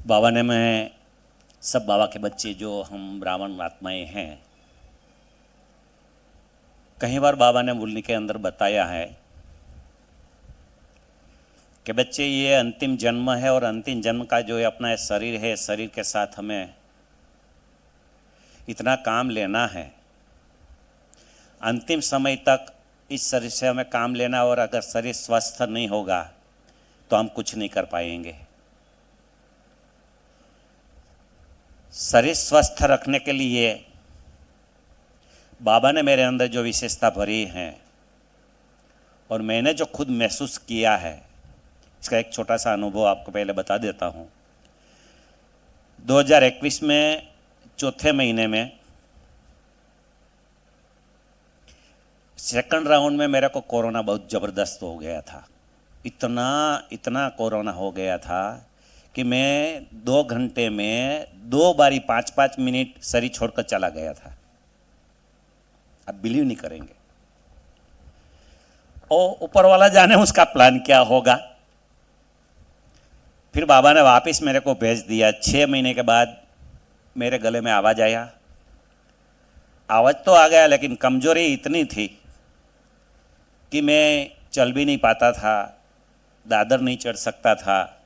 बाबा ने मैं सब बाबा के बच्चे जो हम ब्राह्मण आत्माएं हैं, कई बार बाबा ने बोलने के अंदर बताया है कि बच्चे ये अंतिम जन्म है और अंतिम जन्म का जो है अपना शरीर है, शरीर के साथ हमें इतना काम लेना है। अंतिम समय तक इस शरीर से हमें काम लेना, और अगर शरीर स्वस्थ नहीं होगा तो हम कुछ नहीं कर पाएंगे। शरीर स्वस्थ रखने के लिए बाबा ने मेरे अंदर जो विशेषता भरी है और मैंने जो खुद महसूस किया है, इसका एक छोटा सा अनुभव आपको पहले बता देता हूँ। 2021 में चौथे महीने में सेकंड राउंड में मेरे को कोरोना बहुत ज़बरदस्त हो गया था। इतना कोरोना हो गया था कि मैं 2 घंटे में 2 बारी 5-5 मिनट शरीर छोड़कर चला गया था। आप बिलीव नहीं करेंगे। और ऊपर वाला जाने उसका प्लान क्या होगा। फिर बाबा ने वापस मेरे को भेज दिया। 6 महीने के बाद मेरे गले में आवाज़ आया। आवाज़ तो आ गया, लेकिन कमज़ोरी इतनी थी कि मैं चल भी नहीं पाता था, दादर नहीं चढ़ सकता था।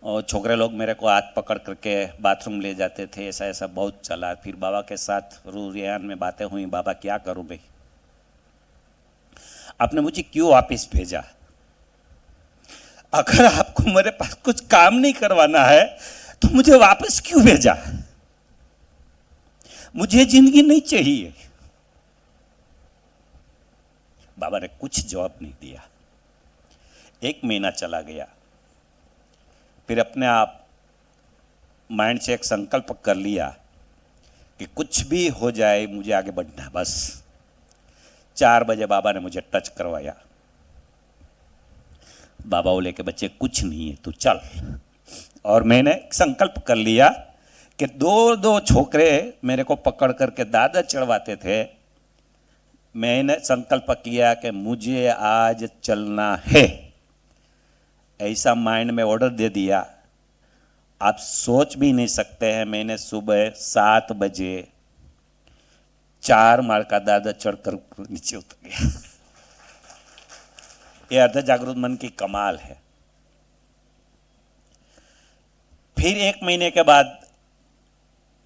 और छोकरे लोग मेरे को हाथ पकड़ करके बाथरूम ले जाते थे। ऐसा ऐसा बहुत चला। फिर बाबा के साथ रूरियान में बातें हुई, बाबा क्या करूं भाई, आपने मुझे क्यों वापस भेजा? अगर आपको मेरे पास कुछ काम नहीं करवाना है तो मुझे वापस क्यों भेजा? मुझे जिंदगी नहीं चाहिए। बाबा ने कुछ जवाब नहीं दिया। 1 महीना चला गया। फिर अपने आप माइंड से एक संकल्प कर लिया कि कुछ भी हो जाए मुझे आगे बढ़ना बस। 4 बजे बाबा ने मुझे टच करवाया। बाबा बोले कि बच्चे कुछ नहीं है, तू चल। और मैंने संकल्प कर लिया कि 2-2 छोकरे मेरे को पकड़ करके दादर चढ़वाते थे। मैंने संकल्प किया कि मुझे आज चलना है। ऐसा माइंड में ऑर्डर दे दिया, आप सोच भी नहीं सकते हैं। मैंने सुबह 7 बजे 4 माળ का दादर चढ़कर नीचे उतर गया। ये अर्ध जागृत मन की कमाल है। फिर 1 महीने के बाद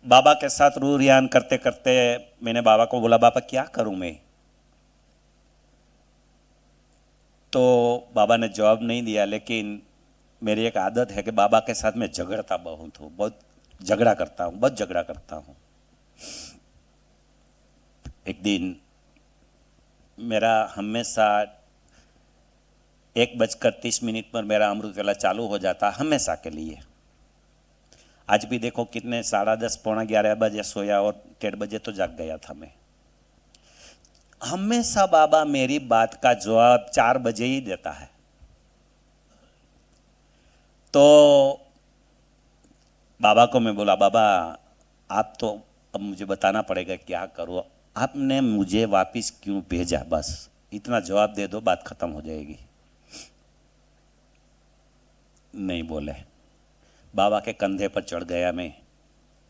बाबा के साथ रूरियान करते करते मैंने बाबा को बोला, बाबा क्या करूं मैं? तो बाबा ने जवाब नहीं दिया। लेकिन मेरी एक आदत है कि बाबा के साथ मैं झगड़ता बहुत हूँ, बहुत झगड़ा करता हूँ। एक दिन मेरा हमेशा 1:30 पर मेरा अमृत वेला चालू हो जाता, हमेशा के लिए। आज भी देखो कितने 10:30 पौना 11 बजे सोया और 1:30 बजे तो जाग गया था मैं। हमेशा बाबा मेरी बात का जवाब 4 बजे ही देता है। तो बाबा को मैं बोला, बाबा आप तो अब मुझे बताना पड़ेगा क्या करूँ, आपने मुझे वापस क्यों भेजा? बस इतना जवाब दे दो, बात खत्म हो जाएगी। नहीं बोले। बाबा के कंधे पर चढ़ गया, मैं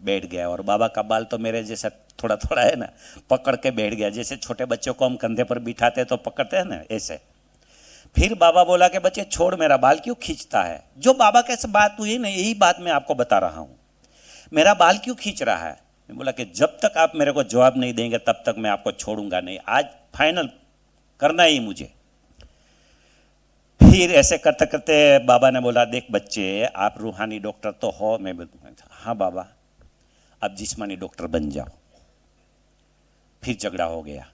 बैठ गया। और बाबा का बाल तो मेरे जैसा थोड़ा थोड़ा है ना, पकड़ के बैठ गया। जैसे छोटे बच्चों को हम कंधे पर बिठाते तो पकड़ते हैं ना, ऐसे। फिर बाबा बोला कि बच्चे छोड़, मेरा बाल क्यों खींचता है? जो बाबा कैसे बात हुई ना, यही बात मैं आपको बता रहा हूँ। मेरा बाल क्यों खींच रहा है? मैं बोला कि जब तक आप मेरे को जवाब नहीं देंगे तब तक मैं आपको छोड़ूंगा नहीं। आज फाइनल करना ही मुझे। फिर ऐसे करते करते बाबा ने बोला, देख बच्चे, आप रूहानी डॉक्टर तो हो। मैं बोला हाँ बाबा, आप जिस्मानी डॉक्टर बन जाओ। फिर झगड़ा हो गया।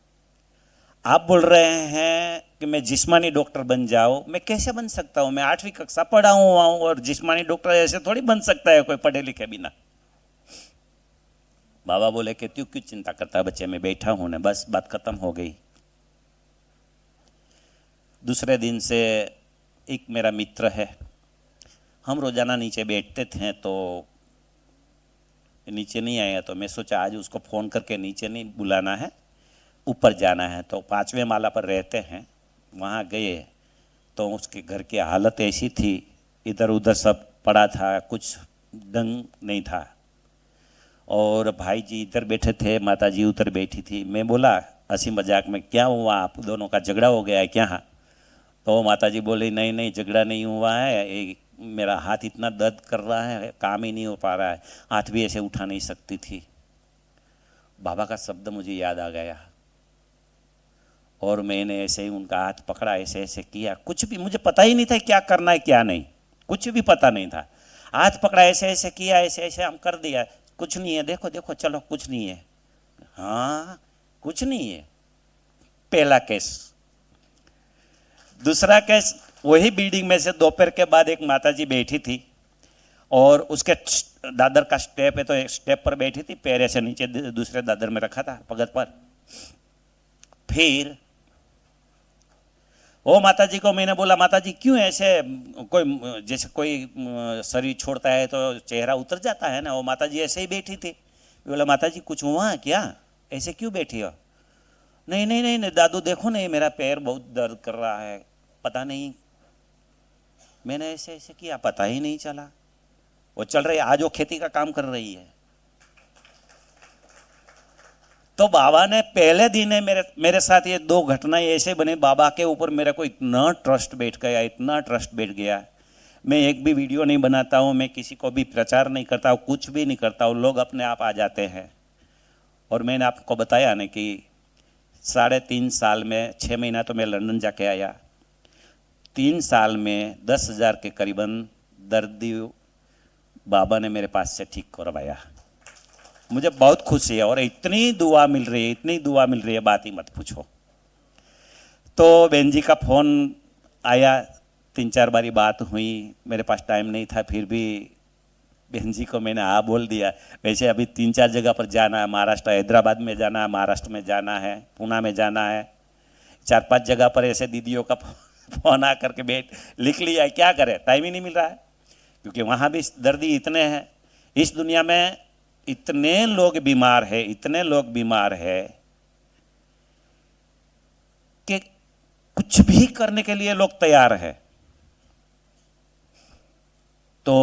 आप बोल रहे हैं कि मैं जिस्मानी डॉक्टर बन जाऊं, मैं कैसे बन सकता हूं? मैं 8वीं कक्षा पढ़ा हुआ हूं और जिस्मानी डॉक्टर ऐसे थोड़ी बन सकता है कोई पढ़े लिखे बिना। बाबा बोले कि तू क्यों चिंता करता है बच्चे, मैं बैठा हूं ना, बस बात खत्म हो गई। दूसरे दिन से एक मेरा मित्र है, हम रोजाना नीचे बैठते थे, तो नीचे नहीं आया तो मैं सोचा आज उसको फ़ोन करके नीचे नहीं बुलाना है, ऊपर जाना है। तो 5वें माला पर रहते हैं, वहाँ गए तो उसके घर की हालत ऐसी थी, इधर उधर सब पड़ा था, कुछ ढंग नहीं था। और भाई जी इधर बैठे थे, माता जी उधर बैठी थी। मैं बोला हंसी मजाक में, क्या हुआ, आप दोनों का झगड़ा हो गया है क्या? तो माता जी बोली, नहीं नहीं झगड़ा नहीं हुआ है, मेरा हाथ इतना दर्द कर रहा है, काम ही नहीं हो पा रहा है, हाथ भी ऐसे उठा नहीं सकती थी। बाबा का शब्द मुझे याद आ गया और मैंने ऐसे ही उनका हाथ पकड़ा, ऐसे ऐसे किया। कुछ भी मुझे पता ही नहीं था क्या करना है क्या नहीं, कुछ भी पता नहीं था। हाथ पकड़ा, ऐसे ऐसे किया, ऐसे ऐसे हम कर दिया, कुछ नहीं है, देखो देखो चलो कुछ नहीं है। हाँ कुछ नहीं है। पहला केस। दूसरा केस, वही बिल्डिंग में से दोपहर के बाद एक माताजी बैठी थी और उसके दादर का स्टेप है तो एक स्टेप पर बैठी थी, पैर ऐसे नीचे दूसरे दादर में रखा था पगत पर। फिर वो माताजी को मैंने बोला, माताजी क्यों ऐसे, कोई जैसे कोई शरीर छोड़ता है तो चेहरा उतर जाता है ना, वो माताजी ऐसे ही बैठी थी। बोला माताजी कुछ हुआ क्या, ऐसे क्यों बैठी हो? नहीं नहीं नहीं नहीं दादू देखो नहीं, मेरा पैर बहुत दर्द कर रहा है, पता नहीं मैंने ऐसे ऐसे किया, पता ही नहीं चला। वो चल रही, आज वो खेती का काम कर रही है। तो बाबा ने पहले दिन है मेरे साथ ये दो घटनाएं ऐसे बने, बाबा के ऊपर मेरे को इतना ट्रस्ट बैठ गया, इतना ट्रस्ट बैठ गया। मैं एक भी वीडियो नहीं बनाता हूँ, मैं किसी को भी प्रचार नहीं करता हूँ, कुछ भी नहीं करता हूँ, लोग अपने आप आ जाते हैं। और मैंने आपको बताया ना कि 3.5 साल में 6 महीना तो मैं लंदन जाके आया, 3 साल में 10,000 के करीबन दर्दी बाबा ने मेरे पास से ठीक करवाया। मुझे बहुत खुशी है और इतनी दुआ मिल रही है, इतनी दुआ मिल रही है, बात ही मत पूछो। तो बहन जी का फ़ोन आया, 3-4 बारी बात हुई, मेरे पास टाइम नहीं था, फिर भी बहन जी को मैंने हाँ बोल दिया। वैसे अभी 3-4 जगह पर जाना है, महाराष्ट्र, हैदराबाद में जाना है, महाराष्ट्र में जाना है, पुणे में जाना है, 4-5 जगह पर ऐसे दीदियों का फ़ोन आ करके बैठ लिख लिया है, क्या करें, टाइम ही नहीं मिल रहा है, क्योंकि वहाँ भी दर्दी इतने हैं। इस दुनिया में इतने लोग बीमार हैं, इतने लोग बीमार हैं कि कुछ भी करने के लिए लोग तैयार हैं। तो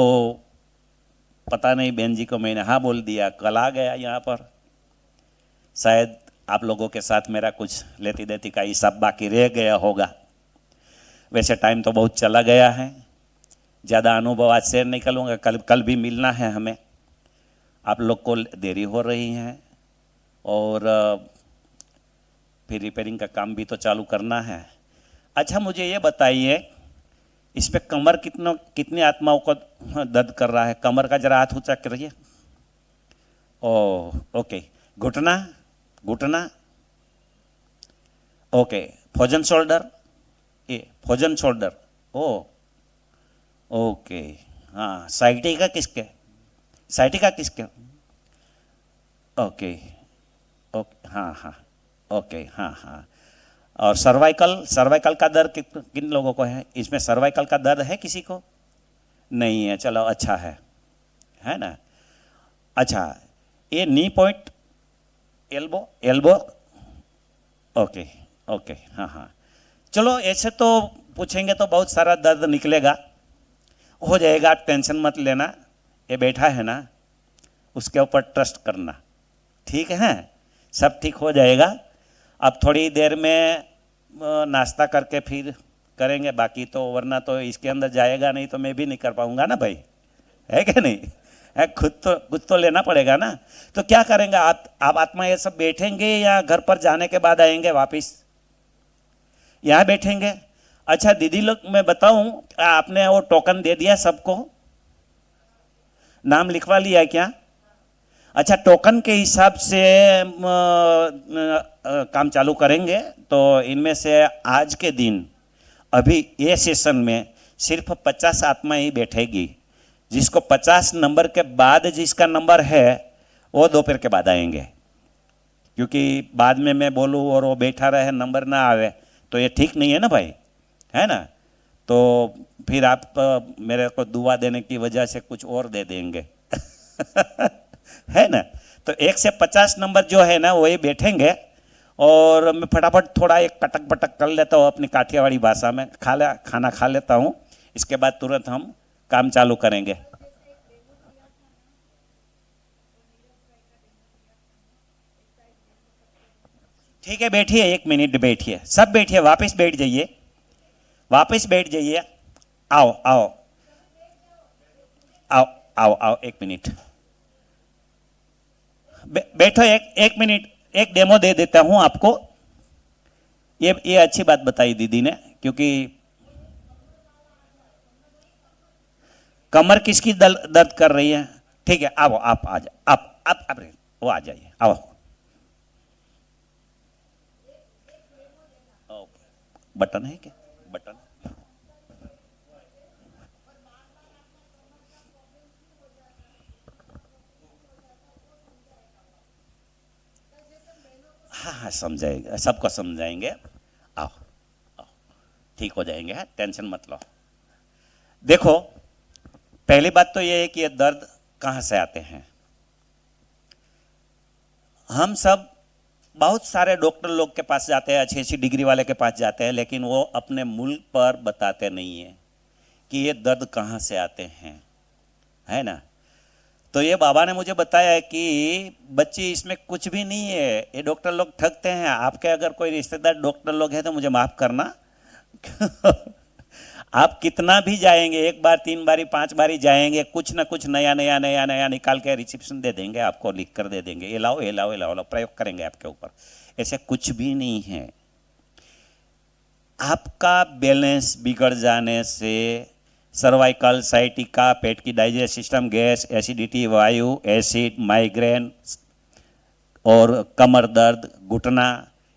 पता नहीं बहन जी को मैंने हाँ बोल दिया, कल आ गया यहाँ पर। शायद आप लोगों के साथ मेरा कुछ लेती देती का हिसाब बाकी रह गया होगा। वैसे टाइम तो बहुत चला गया है, ज़्यादा अनुभव आज शेयर नहीं करूँगा, कल भी मिलना है हमें, आप लोग को देरी हो रही है और फिर रिपेयरिंग का काम भी तो चालू करना है। अच्छा मुझे ये बताइए, इस पे कमर कितनी आत्माओं को दर्द कर रहा है? कमर का जरा हाथ ऊंचा करिए। ओह ओके, घुटना, घुटना ओके, फ्रोजन शोल्डर, ये फ्रोजन शोल्डर, ओ ओके, हाँ साइटिका किसके, साइटिका किसके, ओके ओके, हाँ हाँ ओके, हाँ हाँ। और सर्वाइकल का दर्द किन लोगों को है? इसमें सर्वाइकल का दर्द है किसी को? नहीं है, चलो अच्छा है ना। अच्छा ये नी पॉइंट, एल्बो ओके ओके, हाँ हाँ। चलो ऐसे तो पूछेंगे तो बहुत सारा दर्द निकलेगा, हो जाएगा, आप टेंशन मत लेना। ये बैठा है ना, उसके ऊपर ट्रस्ट करना, ठीक है, सब ठीक हो जाएगा। अब थोड़ी देर में नाश्ता करके फिर करेंगे बाकी, तो वरना तो इसके अंदर जाएगा नहीं तो मैं भी नहीं कर पाऊंगा ना भाई, है क्या नहीं है, खुद तो लेना पड़ेगा ना। तो क्या करेंगे आप आत्मा ये सब बैठेंगे या घर पर जाने के बाद आएंगे वापिस? यहाँ बैठेंगे। अच्छा दीदी लोग मैं बताऊं, आपने वो टोकन दे दिया सबको, नाम लिखवा लिया है क्या? अच्छा टोकन के हिसाब से काम चालू करेंगे। तो इनमें से आज के दिन अभी ये सेशन में सिर्फ 50 आत्मा ही बैठेगी। जिसको 50 नंबर के बाद जिसका नंबर है वो दोपहर के बाद आएंगे, क्योंकि बाद में मैं बोलूँ और वो बैठा रहे, नंबर ना आवे तो ये ठीक नहीं है ना भाई, है ना। तो फिर आप मेरे को दुआ देने की वजह से कुछ और दे देंगे है ना। तो 1 से 50 नंबर जो है ना वही बैठेंगे। और मैं फटाफट थोड़ा एक कटक पटक कर लेता हूँ अपनी काठियावाड़ी भाषा में, खाना खा लेता हूँ, इसके बाद तुरंत हम काम चालू करेंगे। ठीक है, बैठिए, 1 मिनट बैठिए, सब बैठिए, वापस बैठ जाइए, वापस बैठ जाइए। आओ आओ आओ आओ आओ, 1 मिनट बैठो, एक मिनट, एक डेमो दे देता हूं आपको। ये अच्छी बात बताई दीदी ने, क्योंकि कमर किसकी दर्द कर रही है? ठीक है, आओ, आप आ जाओ, आप वो आ जाइए, आओ। बटन है क्या? बटन हाँ हाँ, समझाएंगे, सबको समझाएंगे। आओ आओ, ठीक हो जाएंगे, है, टेंशन मत लो। देखो, पहली बात तो ये है कि ये दर्द कहाँ से आते हैं। हम सब बहुत सारे डॉक्टर लोग के पास जाते हैं, अच्छी अच्छी डिग्री वाले के पास जाते हैं, लेकिन वो अपने मूल पर बताते नहीं है कि ये दर्द कहाँ से आते हैं, है ना। तो ये बाबा ने मुझे बताया है कि बच्ची, इसमें कुछ भी नहीं है, ये डॉक्टर लोग ठगते हैं। आपके अगर कोई रिश्तेदार डॉक्टर लोग हैं तो मुझे माफ़ करना आप कितना भी जाएंगे, 1 बार 3 बारी 5 बारी जाएंगे, कुछ ना कुछ नया नया नया नया निकाल के रिसेप्शन दे देंगे, आपको लिख कर दे देंगे, ये लाओ ये लाओ ये लाओ, प्रयोग करेंगे आपके ऊपर। ऐसे कुछ भी नहीं है। आपका बैलेंस बिगड़ जाने से सर्वाइकल, साइटिका, पेट की डाइजेस्ट सिस्टम, गैस, एसिडिटी, वायु, एसिड, माइग्रेन और कमर दर्द, घुटना,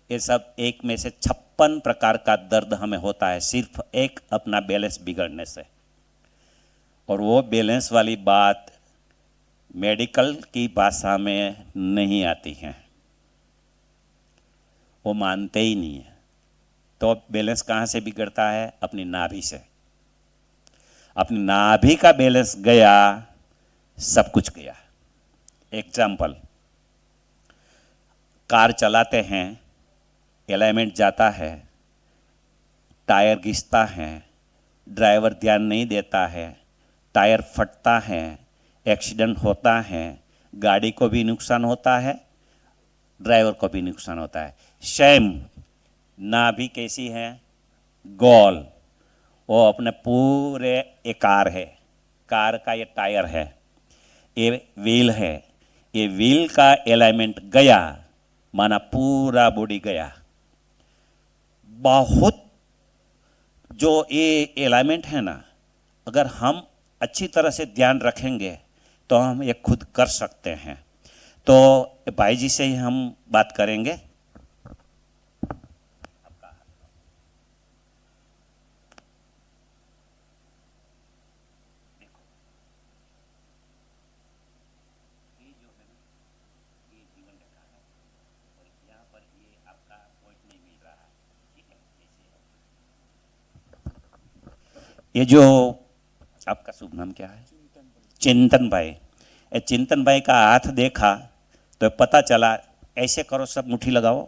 ये सब एक में से 56 प्रकार का दर्द हमें होता है सिर्फ एक अपना बैलेंस बिगड़ने से। और वो बैलेंस वाली बात मेडिकल की भाषा में नहीं आती है, वो मानते ही नहीं है। तो बैलेंस कहाँ से बिगड़ता है? अपनी नाभि से। अपनी नाभि का बैलेंस गया, सब कुछ गया। एग्जाम्पल, कार चलाते हैं, अलाइनमेंट जाता है, टायर घिसता है, ड्राइवर ध्यान नहीं देता है, टायर फटता है, एक्सीडेंट होता है, गाड़ी को भी नुकसान होता है, ड्राइवर को भी नुकसान होता है। सेम नाभि कैसी है? गोल। वो अपने पूरे, ये कार है, कार का ये टायर है, ये व्हील है, ये व्हील का अलाइनमेंट गया माना पूरा बॉडी गया। बहुत जो ये अलाइनमेंट है ना, अगर हम अच्छी तरह से ध्यान रखेंगे तो हम ये खुद कर सकते हैं। तो भाई जी से ही हम बात करेंगे। ये जो आपका शुभ नाम क्या है? चिंतन भाई। ये चिंतन भाई का हाथ देखा तो पता चला, ऐसे करो, सब मुट्ठी लगाओ,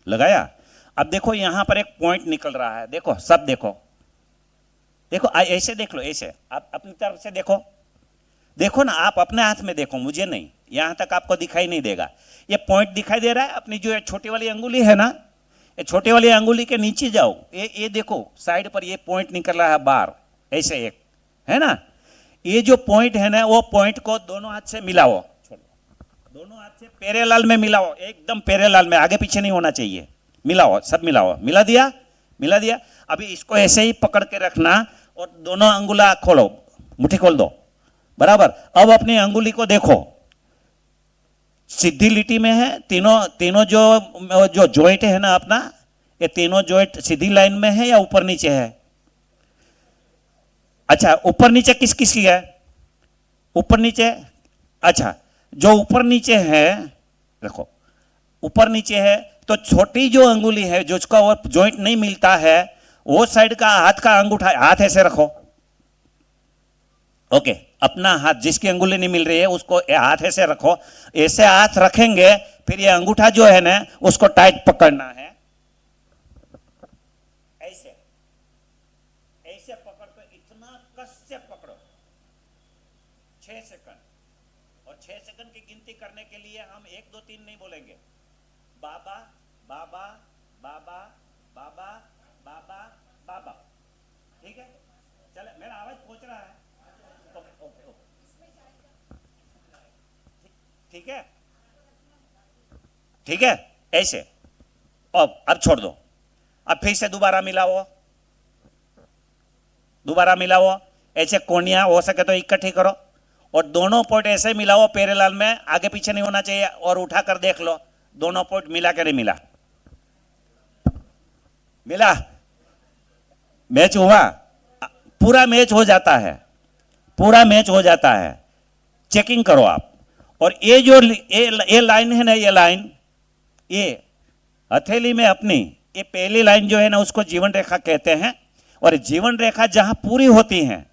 लगाया। अब देखो यहाँ पर एक पॉइंट निकल रहा है, देखो, सब देखो, देखो, ऐसे देख लो, ऐसे आप अपनी तरफ से देखो, देखो ना, आप अपने हाथ में देखो, मुझे नहीं, यहाँ तक आपको दिखाई नहीं देगा। ये पॉइंट दिखाई दे रहा है, अपनी जो छोटी वाली अंगुली है ना, ये छोटे वाली अंगुली के नीचे जाओ, ये देखो साइड पर ये पॉइंट निकल रहा है बाहर, ऐसे एक है ना। ये जो पॉइंट है ना, वो पॉइंट को दोनों हाथ से मिलाओ, दोनों हाथ से पैरेलल में मिलाओ, एकदम पैरेलल में, आगे पीछे नहीं होना चाहिए। मिलाओ, सब मिलाओ, मिला दिया, मिला दिया। अभी इसको ऐसे ही पकड़ के रखना और दोनों अंगुला खोलो, मुट्ठी खोल दो, बराबर। अब अपनी अंगुली को देखो, सीधी लिटी में है, तीनों जो जॉइंट है ना अपना, ये तीनों जॉइंट सीधी लाइन में है या ऊपर नीचे है? अच्छा, ऊपर नीचे किस किस की है? ऊपर नीचे। अच्छा, जो ऊपर नीचे है, देखो ऊपर नीचे है, तो छोटी जो अंगुली है, जो उसका वो जॉइंट नहीं मिलता है, वो साइड का हाथ का अंगूठा, हाथ ऐसे रखो, ओके। अपना हाथ, जिसकी अंगुली नहीं मिल रही है उसको हाथ ऐसे रखो, ऐसे हाथ रखेंगे, फिर ये अंगूठा जो है ना, उसको टाइट पकड़ना है, ऐसे ऐसे पकड़ कर इतना कस से 6 सेकंड, और 6 सेकंड की गिनती करने के लिए हम 1 2 3 नहीं बोलेंगे। बाबा बाबा बाबा बाबा बाबा बाबा, ठीक है? चले, मेरा आवाज पहुंच रहा है? ओके ओके ओके, ठीक है, ठीक है, ऐसे। अब छोड़ दो, अब फिर से दोबारा मिलाओ, दोबारा मिलाओ, ऐसे कोनियां हो सके तो इकट्ठी करो, और दोनों पॉइंट ऐसे मिलाओ पैरेलल में, आगे पीछे नहीं होना चाहिए, और उठाकर देख लो दोनों पॉइंट मिला के नहीं मिला। मिला, मैच हुआ, पूरा मैच हो जाता है, पूरा मैच हो जाता है, चेकिंग करो आप। और ये जो ये लाइन है ना, ये लाइन, ये हथेली में अपनी ये पहली लाइन जो है ना, उसको जीवन रेखा कहते हैं। और जीवन रेखा जहां पूरी होती है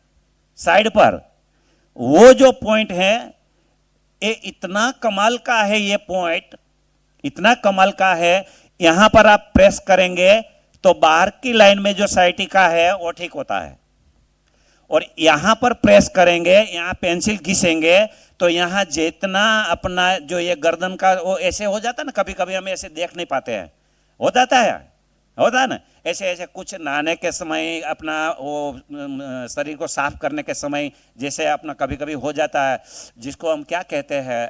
साइड पर, वो जो पॉइंट है, ये इतना कमाल का है, ये पॉइंट इतना कमाल का है, यहां पर आप प्रेस करेंगे तो बाहर की लाइन में जो साइटिका है वो ठीक होता है, और यहां पर प्रेस करेंगे, यहां पेंसिल घिसेंगे तो यहां जितना अपना जो ये गर्दन का वो ऐसे हो जाता है ना, कभी कभी हम ऐसे देख नहीं पाते हैं, हो जाता है, होता है ना, ऐसे ऐसे कुछ नहाने के समय, अपना वो शरीर को साफ करने के समय जैसे अपना कभी कभी हो जाता है, जिसको हम क्या कहते हैं,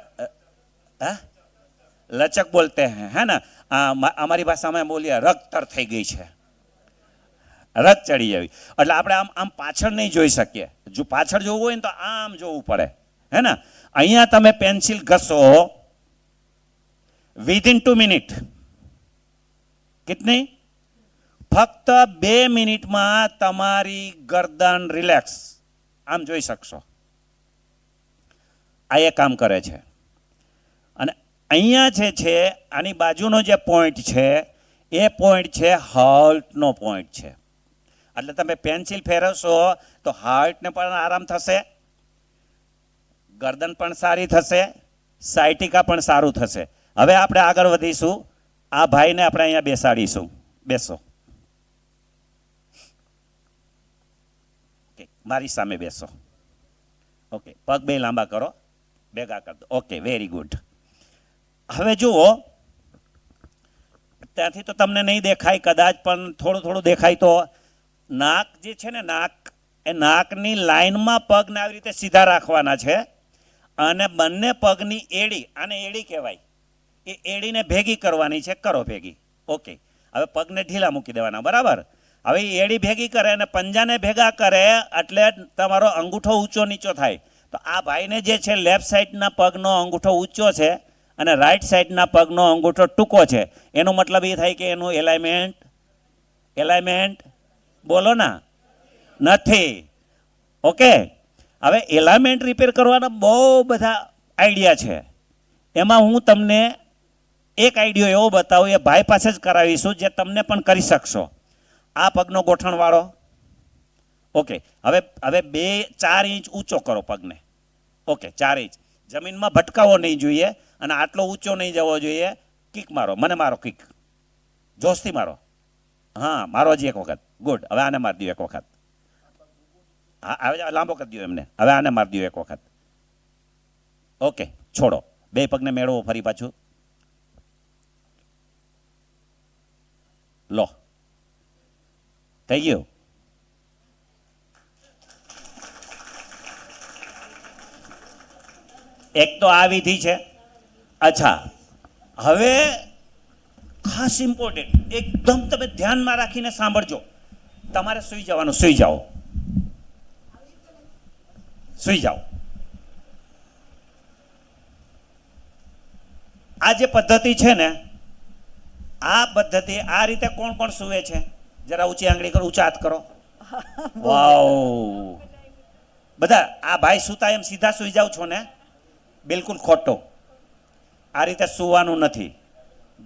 लचक बोलते हैं, है ना? અમારી ભાષામાં બોલીએ રગ તર થઈ ગઈ છે, રગ ચડી જવી, એટલે આપણે આમ પાછળ નહીં જોઈ શકીએ, જો પાછળ જોવું હોય ને તો આમ જોવું પડે, હે ને? અહીંયા તમે પેન્સિલ ઘસો વિધિન 2 મિનિટ, કેટલી? ફક્ત 2 મિનિટમાં તમારી ગરદન રિલેક્સ, આમ જોઈ શકશો, આ એ કામ કરે છે। અને અહીંયા છે આની બાજુનો જે પોઈન્ટ છે, એ પોઈન્ટ છે હાર્ટનો પોઈન્ટ છે, એટલે તમે પેન્સિલ ફેરવશો તો હાર્ટને પણ આરામ થશે, ગરદન પણ સારી થશે, સાયટિકા પણ સારું થશે। હવે આપણે આગળ વધીશું, આ ભાઈને આપણે અહીંયા બેસાડીશું, બેસો, ઓકે, મારી સામે બેસો, ઓકે, પગ બે લાંબા કરો, ભેગા કર દો, ઓકે, વેરી ગુડ। હવે જુઓ, ત્યાંથી તો તમને નહીં દેખાય કદાચ, પણ થોડું થોડું દેખાય તો નાક જે છે ને, નાક, એ નાકની લાઈનમાં પગને આવી રીતે સીધા રાખવાના છે, અને બંને પગની એડી, આને એડી કહેવાય, એ એડીને ભેગી કરવાની છે, કરો ભેગી, ઓકે। હવે પગને ઢીલા મૂકી દેવાના, બરાબર? હવે એડી ભેગી કરે અને પંજાને ભેગા કરે એટલે તમારો અંગૂઠો ઊંચો નીચો થાય। તો આ ભાઈને જે છે લેફ્ટ સાઈડના પગનો અંગૂઠો ઊંચો છે અને રાઈટ સાઈડના પગનો અંગૂઠો ટૂંકો છે, એનો મતલબ એ થાય કે એનું એલાઇનમેન્ટ બોલો ના, નથી, ઓકે। હવે એલાઇનમેન્ટ રિપેર કરવાના બહુ બધા આઈડિયા છે, એમાં હું તમને એક આઈડિયો એવો બતાવું, એ ભાઈ પાસે જ કરાવીશું, જે તમને પણ કરી શકશો। આ પગનો ગોઠણવાળો, ઓકે, હવે 4 ઇંચ ઊંચો કરો પગને, ઓકે, 4 ઇંચ, જમીનમાં ભટકાવો નહીં જોઈએ, અને આટલો ઊંચો નહીં જવો જોઈએ। કિક મારો, મને મારો કિક, જોશથી મારો, હા, મારો જ એક વખત, ગુડ। હવે આને મારી દો એક વખત, હા, હવે લાંબો કરી દો એમને, હવે આને મારી દો એક વખત, ઓકે, છોડો, 2 પગને મેળવો ફરી પાછું, લો, થઈ ગયું। એક તો આ વિધિ છે। અચ્છા, હવે ખાસ ઇમ્પોર્ટન્ટ, એકદમ તમે ધ્યાનમાં રાખીને સાંભળજો, તમારે સૂઈ જવાનું, સૂઈ જાઓ, સૂઈ જાઓ। આ જે પદ્ધતિ છે ને, આ પદ્ધતિ આ રીતે કોણ કોણ સૂવે છે? જરા ઊંચી આંગળી કરો, ઊંચા હાથ કરો, વાવ, બધા આ ભાઈ સૂતા એમ સીધા સૂઈ જાવ છો ને? બિલકુલ ખોટો, આ રીતે સૂવાનું નથી।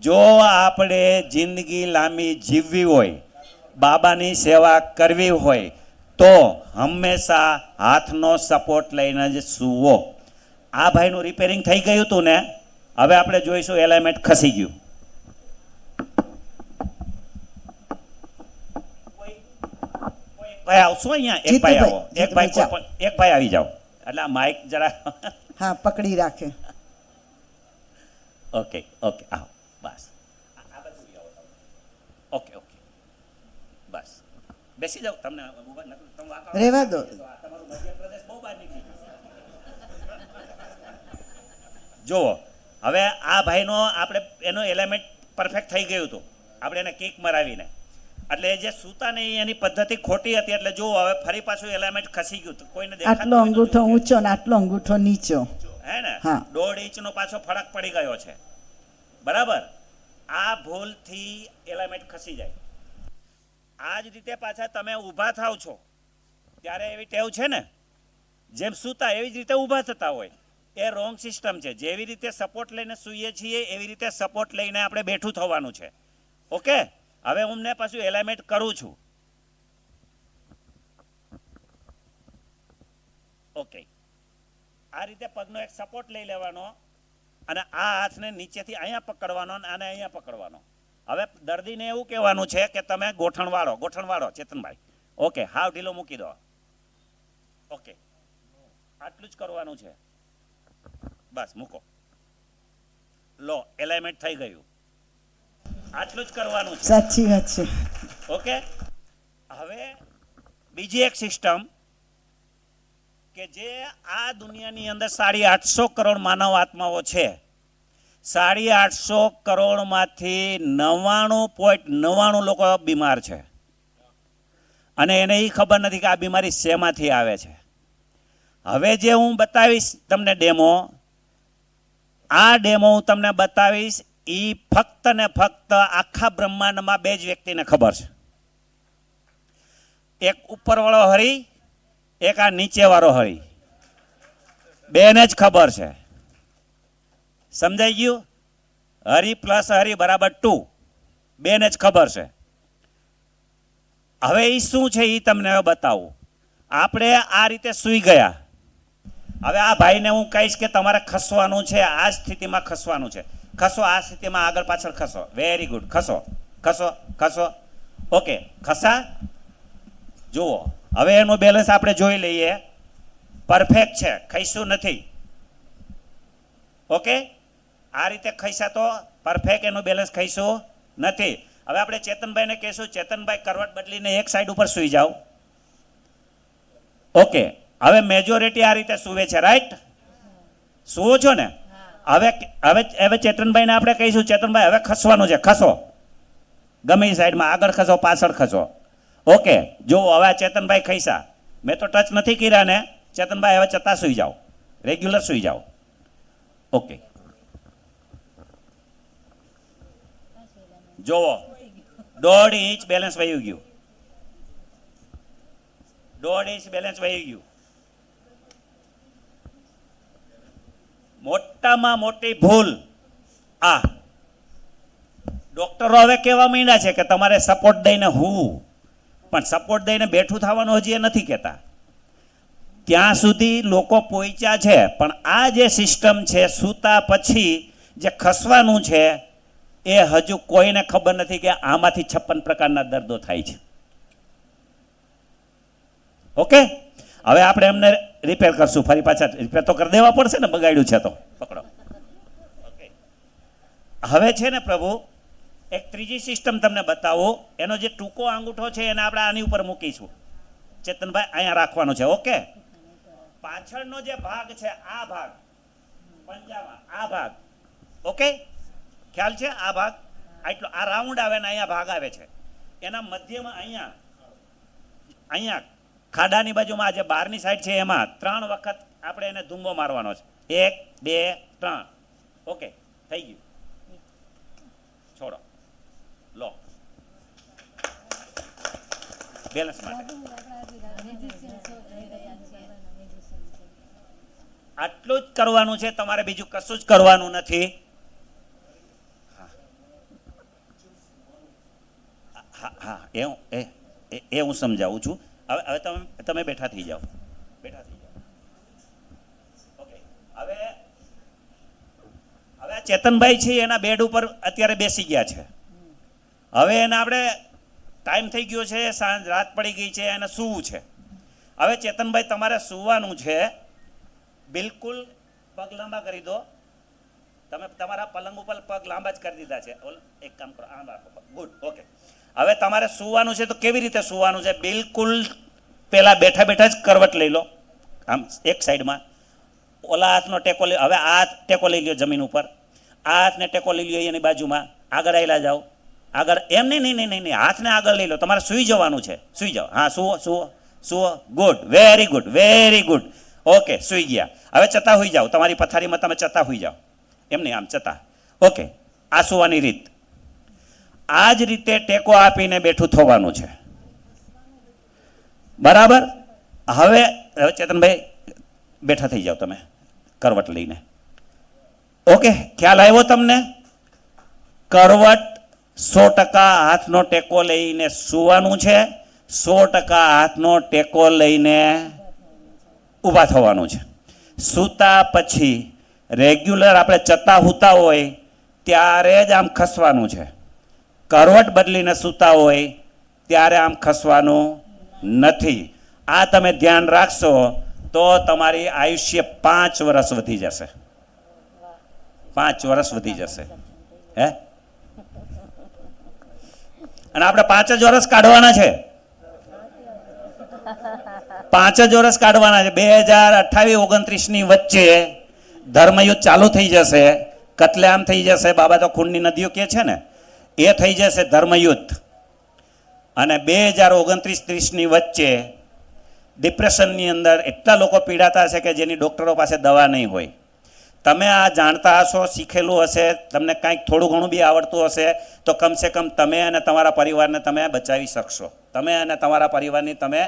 જો આપણે જિંદગી લાંબી જીવવી હોય, બાબાની સેવા કરવી હોય, તો હંમેશા હાથનો સપોર્ટ લઈને જ સૂવો। આ ભાઈનું રિપેરિંગ થઈ ગયું હતું ને, હવે આપણે જોઈશું એલાઇનમેન્ટ ખસી ગયું। ભાઈ આવશો અહીંયા, એક ભાઈ આવો, એક ભાઈ આવી જાઓ, એટલે આ માઇક જરા હા પકડી રાખે. ઓકે ઓકે આવો બસ આ બાજુ આવો તમે. ઓકે ઓકે બસ બેસી જાઓ તમને રહેવા દો. તમારું મધ્યપ્રદેશ બહુ બહાર નીકળી ગયું. જુઓ હવે આ ભાઈનો આપણે એનો એલિમેન્ટ પરફેક્ટ થઈ ગયું હતું આપણે એને કિક મરાવીને, એટલે એ જે સૂતા નહીં એની પદ્ધતિ ખોટી હતી. એટલે જુઓ હવે ફરી પાછું એલિમેન્ટ ખસી ગયું. કોઈને આટલો અંગૂઠો ઊંચો ને આટલો અંગૂઠો નીચો, હે ને, હા. 1.5 ઇંચનો પાછો ફરક પડી ગયો છે. બરાબર, આ ભૂલથી એલિમેન્ટ ખસી જાય. આ જ રીતે પાછા તમે ઊભા થાવ છો ત્યારે એવી ટેવ છે ને, જેમ સૂતા એવી જ રીતે ઊભા થતા હોય, એ રોંગ સિસ્ટમ છે. જેવી રીતે સપોર્ટ લઈને સૂઈએ છીએ એવી રીતે સપોર્ટ લઈને આપણે બેઠું થવાનું છે. ઓકે, હવે હું ને પાછું એલાઇનમેન્ટ કરું છું. ઓકે, આ રીતે પગનો એક સપોર્ટ લઈ લેવાનો અને આ હાથને નીચેથી અહીંયા પકડવાનો અને અહીંયા પકડવાનો. હવે દર્દીને એવું કહેવાનું છે કે તમે ગોઠણ વાળો ચેતનભાઈ. ઓકે, હાવ ઢીલો મૂકી દો. ઓકે, આટલું જ કરવાનું છે. બસ મૂકો, લો એલાઇનમેન્ટ થઈ ગયું. આટલું જ કરવાનું છે. સાચી વાત છે. ઓકે, હવે બીજી એક સિસ્ટમ કે જે આ દુનિયાની અંદર 850 કરોડ માનવ આત્માઓ છે. 850 કરોડમાંથી 99.99 લોકો બીમાર છે અને એને એ ખબર નથી કે આ બીમારી શેમાંથી આવે છે. હવે જે હું બતાવીશ તમને ડેમો, આ ડેમો હું તમને બતાવીશ એ ફક્ત ને ફક્ત આખા બ્રહ્માંડમાં 2 જ વ્યક્તિને ખબર છે. એક ઉપરવાળો હરી, એક આ નીચેવાળો હરી. 2ને જ ખબર છે. સમજાઈ ગયું? હરી પ્લસ હરી બરાબર 2, 2ને જ ખબર છે. હવે એ શું છે એ તમને બતાવું. આપણે આ રીતે સૂઈ ગયા. હવે આ ભાઈને હું કહીશ કે તમારે ખસવાનું છે, આ સ્થિતિમાં ખસવાનું છે. ખસો, આ સ્થિતિમાં આગળ પાછળ ખસો. વેરી ગુડ, ખસો ખસો ખસો. ઓકે, ખસા. જુઓ હવે એનું બેલેન્સ આપણે જોઈ લઈએ. પરફેક્ટ છે, ખસ્યું નથી. ઓકે, આ રીતે ખસ્યા તો પરફેક્ટ એનું બેલેન્સ ખસ્યું નથી. હવે આપણે ચેતનભાઈને કહીશું, ચેતનભાઈ કરવટ બદલીને એક સાઈડ ઉપર સૂઈ જાઓ. ઓકે, હવે મેજોરિટી આ રીતે સૂવે છે, રાઈટ? સૂવો છો ને? હવે હવે હવે ચેતનભાઈને આપણે કહીશું, ચેતનભાઈ હવે ખસવાનું છે, ખસો. ગમે એ સાઈડમાં, આગળ ખસો, પાછળ ખસો. ઓકે, જો હવે ચેતનભાઈ ખસ્યા. મેં તો ટચ નથી કર્યા ને. ચેતનભાઈ હવે ચતા સૂઈ જાઓ, રેગ્યુલર સૂઈ જાઓ. ઓકે, જોવો 1.5 ઇંચ બેલેન્સ વહી ગયું. 1.5 ઇંચ બેલેન્સ વહી ગયું. મોટામાં મોટી ભૂલ આ. ડોક્ટરો હવે કહેવા માંડ્યા છે કે તમારે સપોર્ટ દઈને હું, પણ સપોર્ટ દઈને બેઠું થવાનું હજી એ નથી કહેતા. ત્યાં સુધી લોકો પહોંચ્યા છે, પણ આ જે સિસ્ટમ છે સૂતા પછી જે ખસવાનું છે એ હજુ કોઈને ખબર નથી કે આમાંથી 56 પ્રકારના દર્દો થાય છે. ઓકે, હવે આપણે એમને રિપેર કરશું. ફરી પાછા રિપેર તો કરી દેવા પડશે ને, બગાડ્યું છે તો. પકડો. ઓકે, હવે છે ને પ્રભુ એક ત્રીજી સિસ્ટમ તમને બતાવો. એનો જે ટૂંકો અંગૂઠો છે એને આપણે આની ઉપર મૂકીશું. ચેતનભાઈ અહીંયા રાખવાનો છે. ઓકે, પાછળનો જે ભાગ છે આ ભાગ, પંજામાં આ ભાગ. ઓકે, ખ્યાલ છે? આ ભાગ આટલો, આ રાઉન્ડ આવે ને અહીંયા ભાગ આવે છે. એના મધ્યમાં અહીંયા ખાડાની બાજુમાં જે બહારની સાઈડ છે એમાં 3 વખત આપણે એને ધૂંબો મારવાનો છે. 1 2 3. ઓકે, થઈ ગયું. છોડો, લો બેલેન્સ માટે. આટલું જ કરવાનું છે તમારે, બીજું કશું જ કરવાનું નથી. હા, એ હું સમજાવું છું. હવે તમે બેઠા થઈ જાઓ. ઓકે, હવે ચેતનભાઈ છે એના બેડ ઉપર અત્યારે બેસી ગયા છે. હવે એને આપણે ટાઈમ થઈ ગયો છે, રાત પડી ગઈ છે, એને સૂવું છે. હવે ચેતનભાઈ તમારે સૂવાનું છે. બિલકુલ પગ લાંબા કરી દો. તમે તમારા પલંગ ઉપર પગ લાંબા જ કરી દીધા છે. એક કામ કરો, આમ રાખો. Good, okay. હવે તમારે સૂવાનું છે તો કેવી રીતે સૂવાનું છે? બિલકુલ પેલા બેઠા બેઠા જ કરવટ લઈ લો, આમ એક સાઈડમાં. ઓલા હાથનો ટેકો લઈ, હવે આ હાથ ટેકો લઈ લ્યો જમીન ઉપર, આ હાથને ટેકો લઈ લ્યો એની બાજુમાં, આગળ આવેલા જાઓ. આગળ એમ નહીં, હાથને આગળ લઈ લો. તમારે સૂઈ જવાનું છે. સૂઈ જાઓ. હા, સુવો. Good, very good, very good. Okay, સૂઈ ગયા. હવે ચતા હોઈ જાઓ. તમારી પથારીમાં તમે ચતા હોઈ જાઓ. એમ નહીં, આમ ચતા. ઓકે, આ સુવાની રીત. આ જ રીતે ટેકો આપીને બેઠું થવાનું છે. બરાબર? હવે ચેતનભાઈ બેઠા થઈ જાઓ તમે કરવટ લઈને. ઓકે, ખ્યાલ આવ્યો તમને? કરવટ 100% હાથનો ટેકો લઈને સૂવાનું છે, 100% હાથનો ટેકો લઈને ઊભા થવાનું છે. સૂતા પછી રેગ્યુલર આપણે ચતા સૂતા હોય ત્યારે જ આમ ખસવાનું છે. કરવટ બદલીને સૂતા હોય ત્યારે આમ ખસવાનું નથી. આ તમે ધ્યાન રાખશો તો તમારી આયુષ્ય 5 વર્ષ વધી જશે. 5 વર્ષ વધી જશે. હે? અને આપણે 5 જ વર્ષ કાઢવાના છે. 5 જ વર્ષ કાઢવાના છે. 2028-29 ની વચ્ચે ધર્મયુદ્ધ ચાલુ થઈ જશે, કતલેઆમ થઈ જશે. બાબા તો ખૂનની નદીઓ કે છે ને, એ થઈ જશે ધર્મયુદ્ધ. અને 2029-30 ની વચ્ચે ડિપ્રેશનની અંદર એટલા લોકો પીડાતા હશે કે જેની ડૉક્ટરો પાસે દવા નહીં હોય. તમે આ જાણતા હશો, શીખેલું હશે, તમને કાંઈક થોડું ઘણું બી આવડતું હશે તો કમસે કમ તમે અને તમારા પરિવારને તમે બચાવી શકશો. તમે અને તમારા પરિવારની તમે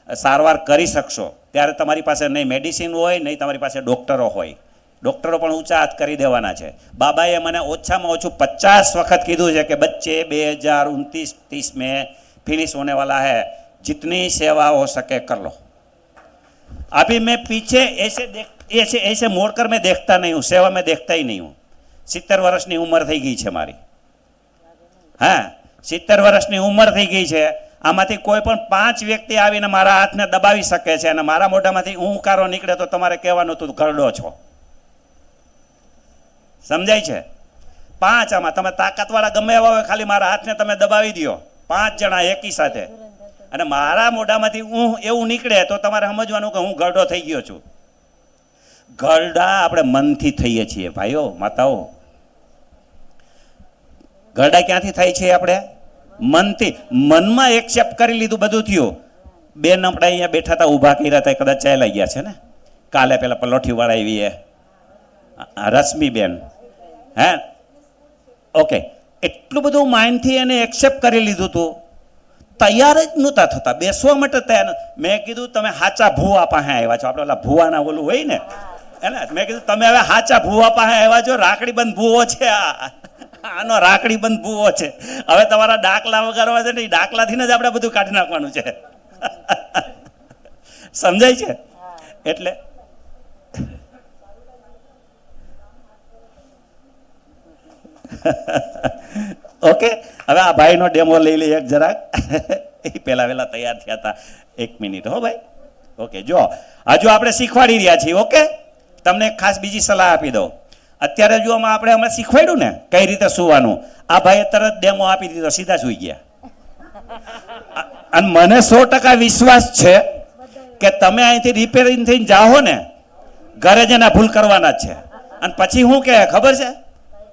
સારવાર કરી શકશો. ત્યારે તમારી પાસે નહીં મેડિસિન હોય, નહીં તમારી પાસે ડૉક્ટરો હોય. ડૉક્ટરો પણ ઊંચા હાથ કરી દેવાના છે. બાબાએ મને ઓછામાં ઓછું 50 વખત કીધું છે કે બચ્ચે 2029-30 में फिनिश होने वाला है, जितनी सेवा हो सके कर लो. अभी मैं पीछे ऐसे मोड़ कर मैं देखता नहीं हूँ, सेवा में देखता ही नहीं हूँ. 70 વર્ષની ઉંમર થઈ ગઈ છે મારી. હા, 70 વર્ષની ઉંમર થઈ ગઈ છે. આમાંથી કોઈ પણ 5 વ્યક્તિ આવીને મારા હાથને દબાવી શકે છે અને મારા મોઢામાંથી ઊંકારો નીકળે તો તમારે કહેવાનું તું ઘરડો છો. સમજાય છે? 5 આમાં તમે તાકાતવાળા ગમે એવા હોય, ખાલી મારા હાથને તમે દબાવી દો, 5 જણા એકી સાથે, અને મારા મોઢામાંથી એવું નીકળે તો તમારે સમજવાનું કે હું ઘરડો થઈ ગયો છું. ઘરડા આપણે મનથી થઈએ છીએ ભાઈઓ, માતાઓ. ઘરડા ક્યાંથી થાય છે? આપણે મનથી. મનમાં એક્સેપ્ટ કરી લીધું, બધું થયું. બેન આપણે અહીંયા બેઠા હતા, ઊભા કર્યા હતા, કદાચ ચાલ્યા ગયા છે ને. કાલે પેલા પલોઠીવાળા આવી રશ્મિબેન, હે? ઓકે, એટલું બધું માઇન્ડથી એને એક્સેપ્ટ કરી લીધું હતું, તૈયાર જ નહોતા થતા, બેસવા માટે તૈયાર. મેં કીધું તમે સાચા ભૂવા પાસે આવ્યા છો. આપણે ઓલા ભૂવાના ઓલું હોય ને, એને મેં કીધું તમે હવે સાચા ભૂવા પાસે આવ્યા છો. રાખડી બંધ ભૂવો છે આનો, રાખડી બંધ ભૂવો છે. હવે તમારા ડાકલા વગાડવા છે ને, એ ડાકલાથી જ આપણે બધું કાઢી નાખવાનું છે. સમજાય છે? એટલે ઓકે, હવે આ ભાઈનો ડેમો લઈ લઈએ એક જરાક. એ પહેલા વહેલા તૈયાર થયા હતા. 1 મિનિટ હો ભાઈ. ઓકે, જો હજુ આપણે શીખવાડી રહ્યા છીએ. ઓકે, તમને ખાસ બીજી સલાહ આપી દઉં. અત્યારે જો આપણે હમણાં શીખવાડ્યું ને કઈ રીતે સૂવાનું, આ ભાઈએ તરત ડેમો આપી દીધો, સીધા સૂઈ ગયા. અને મને 100% વિશ્વાસ છે કે તમે અહીંથી રિપેરિંગ થઈને જાઓ ને, ઘરે જઈને ભૂલ કરવાના જ છે. અને પછી શું કહે ખબર છે?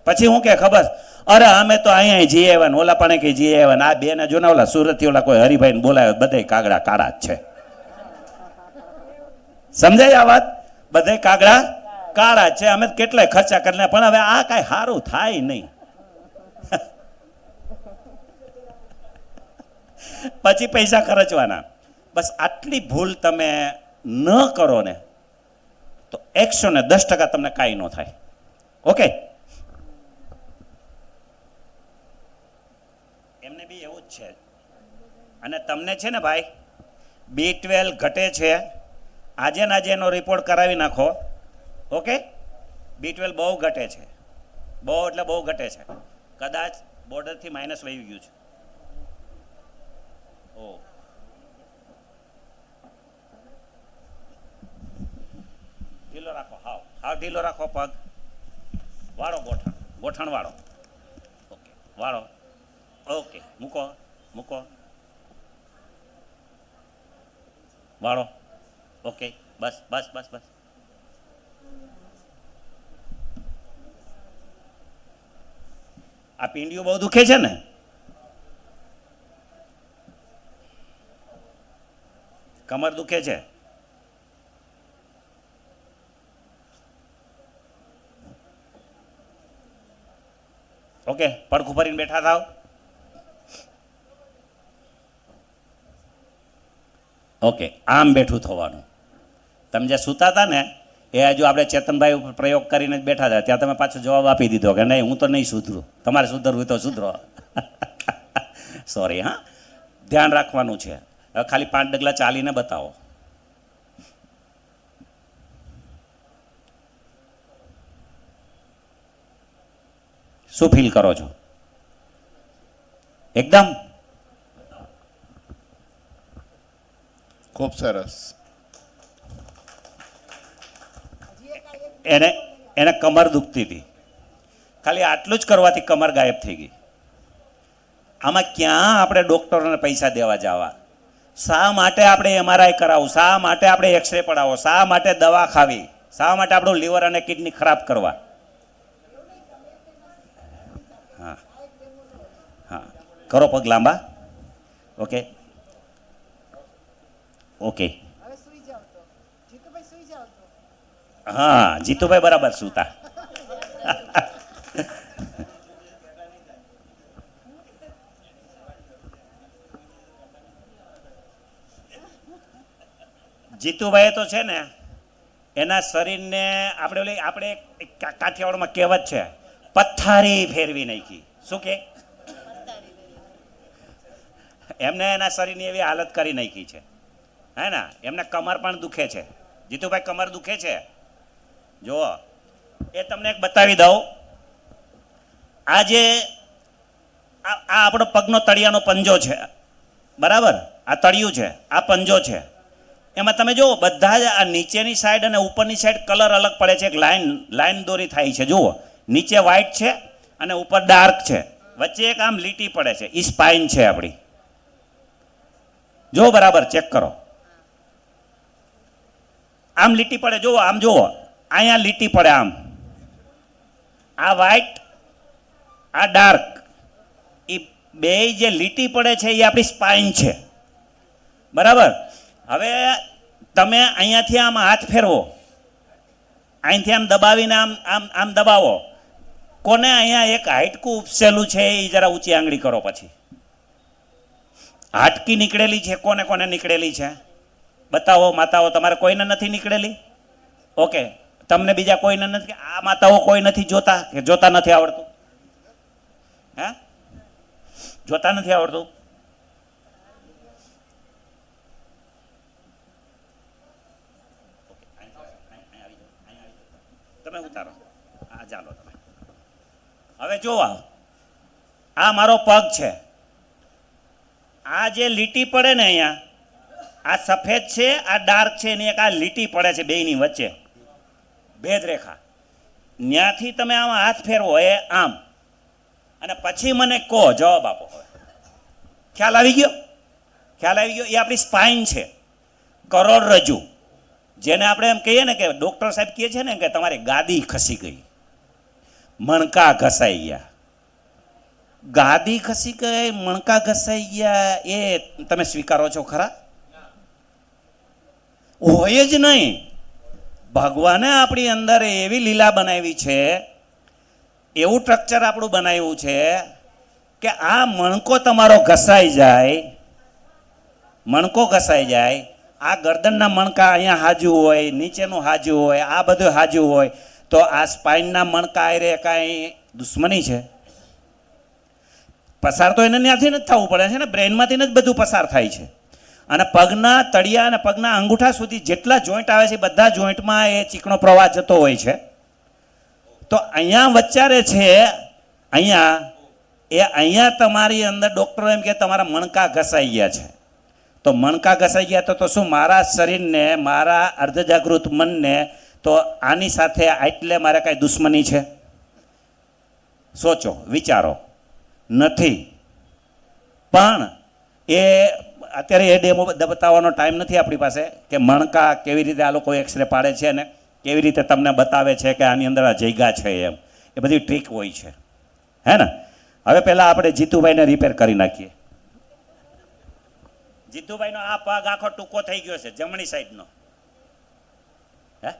પછી હું કે ખબર, અરે અમે તો અહીંયા જઈ આવ્યા ને, ઓલા પણ કે જઈ આવ્યા ને, આ બે ને જો ને ઓલા સુરતથી ઓલા કોઈ હરિભાઈને બોલાવે, બધે કાગડા કાળા જ છે. સમજાય આ વાત? બધે કાગડા કાળા છે. અમે કેટલાય ખર્ચા કરીને પણ હવે આ કાંઈ સારું થાય નહીં. પછી પૈસા ખર્ચવાના. બસ આટલી ભૂલ તમે ન કરો ને તો 110% તમને કાંઈ ન થાય. ઓકે, એમને બી એવું જ છે. અને તમને છે ને ભાઈ, B12 ઘટે છે. આજે ને આજે એનો રિપોર્ટ કરાવી નાખો. ઓકે, B12 બહુ ઘટે છે, બહુ એટલે બહુ ઘટે છે. કદાચ બોર્ડરથી માઇનસ વહી ગયું છે. ઓ કિલો રાખો, હાવ હાવ ઢીલો રાખો પગ. વાળો ગોઠણ, ગોઠણ વાળો. ઓકે, વાળો. ઓકે, મૂકો મૂકો. વાળો. ઓકે, બસ બસ બસ બસ. આ પીંડિયું બહુ દુખે છે ને? કમર દુખે છે? ઓકે, પડખું ફરીને બેઠા થાવ. ઓકે, આમ બેઠું થવાનું. તમે જે સૂતા હતા ને એ હજુ આપણે ચેતનભાઈ ઉપર પ્રયોગ કરીને જ બેઠા હતા, ત્યાં તમે પાછો જવાબ આપી દીધો કે નહીં હું તો નહીં સુધરું, તમારે સુધરવું હોય તો સુધરો. સોરી. હા, ધ્યાન રાખવાનું છે. હવે ખાલી 5 ડગલા ચાલીને બતાવો. શું ફીલ કરો છો? એકદમ ખૂબ સરસ. એને એને કમર દુખતી હતી, ખાલી આટલું જ કરવાથી કમર ગાયબ થઈ ગઈ. આમાં ક્યાં આપણે ડૉક્ટરોને પૈસા દેવા જવા? શા માટે આપણે MRI કરાવવું? શા માટે આપણે એક્સરે પડાવો? શા માટે દવા ખાવી? શા માટે આપણું લીવર અને કિડની ખરાબ કરવા? હા હા, કરો પગ લાંબા. Okay okay. હા, જીતુભાઈ બરાબર સૂતા. જીતુભાઈ તો છે ને એના શરીરને આપણે કાઠિયાવાડમાં કહેવત છે, પથ્થારી ફેરવી નાખી. શું કે? એમને એના શરીરની એવી હાલત કરી નાખી છે, હે ને? એમને કમર પણ દુખે છે. જીતુભાઈ કમર દુખે છે? જુઓ, એ તમને એક બતાવી દઉં. આ જે આ આપણો પગનો તળિયાનો પંજો છે, બરાબર? આ તળિયું છે, આ પંજો છે. એમાં તમે જુઓ બધા જ આ નીચેની સાઈડ અને ઉપરની સાઈડ કલર અલગ પડે છે. એક લાઈન દોરી થાય છે. જુઓ, નીચે વ્હાઈટ છે અને ઉપર ડાર્ક છે, વચ્ચે એક આમ લીટી પડે છે. એ સ્પાઇન છે આપણી. જો બરાબર ચેક કરો. આમ લીટી પડે, જુઓ, આમ જુઓ, અહીંયા લીટી પડે આમ. આ વ્હાઈટ, આ ડાર્ક, એ બે જે લીટી પડે છે એ આપણી સ્પાઇન છે, બરાબર? હવે તમે અહીંયાથી આમ હાથ ફેરવો, અહીંથી આમ દબાવીને આમ આમ આમ દબાવો. કોને અહીંયા એક હાડકું ઉપસેલું છે એ જરા ઊંચી આંગળી કરો. પછી હાડકી નીકળેલી છે, કોને કોને નીકળેલી છે? બતાવો માતાઓ, તમારે કોઈને નથી નીકળેલી? ઓકે, તમને બીજા કોઈને નથી? આ માતાઓ કોઈ નથી જોતા કે જોતા નથી આવડતું? હે, જોતા નથી આવડતું? તમે ઉતારો. હા, ચાલો તમે. હવે જોવા, આ મારો પગ છે. આ જે લીટી પડે ને અહીંયા, આ સફેદ છે, આ ડાર્ક છે, એની એક આ લીટી પડે છે બેયની વચ્ચે, ભેદ રેખા. ત્યાંથી તમે આમાં હાથ ફેરવો, એ આમ, અને પછી મને કહો, જવાબ આપો. હવે ખ્યાલ આવી ગયો? ખ્યાલ આવી ગયો? એ આપણી સ્પાઇન છે, કરોડરજ્જુ. જેને આપણે એમ કહીએ ને કે ડૉક્ટર સાહેબ કહે છે ને કે તમારી ગાદી ખસી ગઈ, મણકા ઘસાઈ ગયા. ગાદી ખસી ગઈ, મણકા ઘસાઈ ગયા, એ તમે સ્વીકારો છો ખરા? હોય જ નહીં. ભગવાને આપણી અંદર એવી લીલા બનાવી છે, એવું સ્ટ્રક્ચર આપણું બનાવ્યું છે કે આ મણકો તમારો ઘસાઈ જાય, મણકો ઘસાઈ જાય, આ ગરદનના મણકા અહીંયા હાજુ હોય, નીચેનું હાજુ હોય, આ બધું હાજુ હોય, તો આ સ્પાઇનના મણકા એ કાંઈ દુશ્મની છે? પસાર તો એને ત્યાંથી જ થવું પડે છે ને, બ્રેઇનમાંથી જ બધું પસાર થાય છે. અને પગના તળિયા અને પગના અંગૂઠા સુધી જેટલા જોઈન્ટ આવે છે બધા જોઈન્ટમાં એ ચીકણો પ્રવાહ જતો હોય છે. તો અહીંયા વચ્ચારે છે, અહીંયા તમારી અંદર ડૉક્ટરો એમ કે તમારા મણકા ઘસાઈ ગયા છે. તો મણકા ઘસાઈ ગયા તો શું મારા શરીરને, મારા અર્ધજાગૃત મનને તો આની સાથે એટલે મારે કાંઈ દુશ્મની છે? સોચો, વિચારો. નથી. પણ એ અત્યારે એ ડેમો બતાવવાનો ટાઈમ નથી આપણી પાસે કે મણકા કેવી રીતે આ લોકો એક્સરે પાડે છે ને કેવી રીતે તમને બતાવે છે કે આની અંદર આ જગ્યા છે એમ. એ બધી ટ્રીક હોય છે, હે ને? હવે પહેલાં આપણે જીતુભાઈને રિપેર કરી નાખીએ. જીતુભાઈનો આ પગ આખો ટૂંકો થઈ ગયો છે, જમણી સાઈડનો. હે?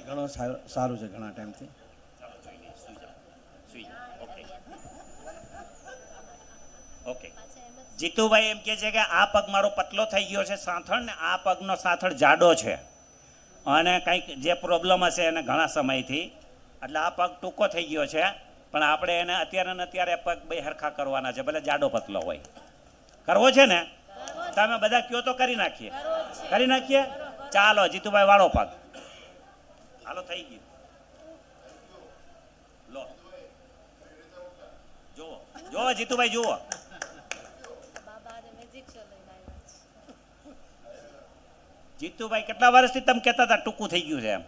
ઘણો સારું છે ઘણા ટાઈમથી. ઓકે. જીતુભાઈ એમ કહે છે કે આ પગ મારો પતલો થઈ ગયો છે સાથળ ને આ પગનો સાથળ જાડો છે અને કંઈક જે પ્રોબ્લેમ હશે એને ઘણા સમયથી, એટલે આ પગ ટૂંકો થઈ ગયો છે. પણ આપણે એને અત્યારે ને અત્યારે પગ બે હરખા કરવાના છે, ભલે જાડો પતલો હોય. કરવો છે ને? તમે બધા કયો તો કરી નાખીએ. કરી નાખીએ? ચાલો જીતુભાઈ વાળો પગ. હાલો, થઈ ગયું. લો, જુઓ જુઓ જીતુભાઈ જુઓ. જીતુભાઈ કેટલા વર્ષથી તમે કહેતા હતા ટૂંકું થઈ ગયું છે એમ?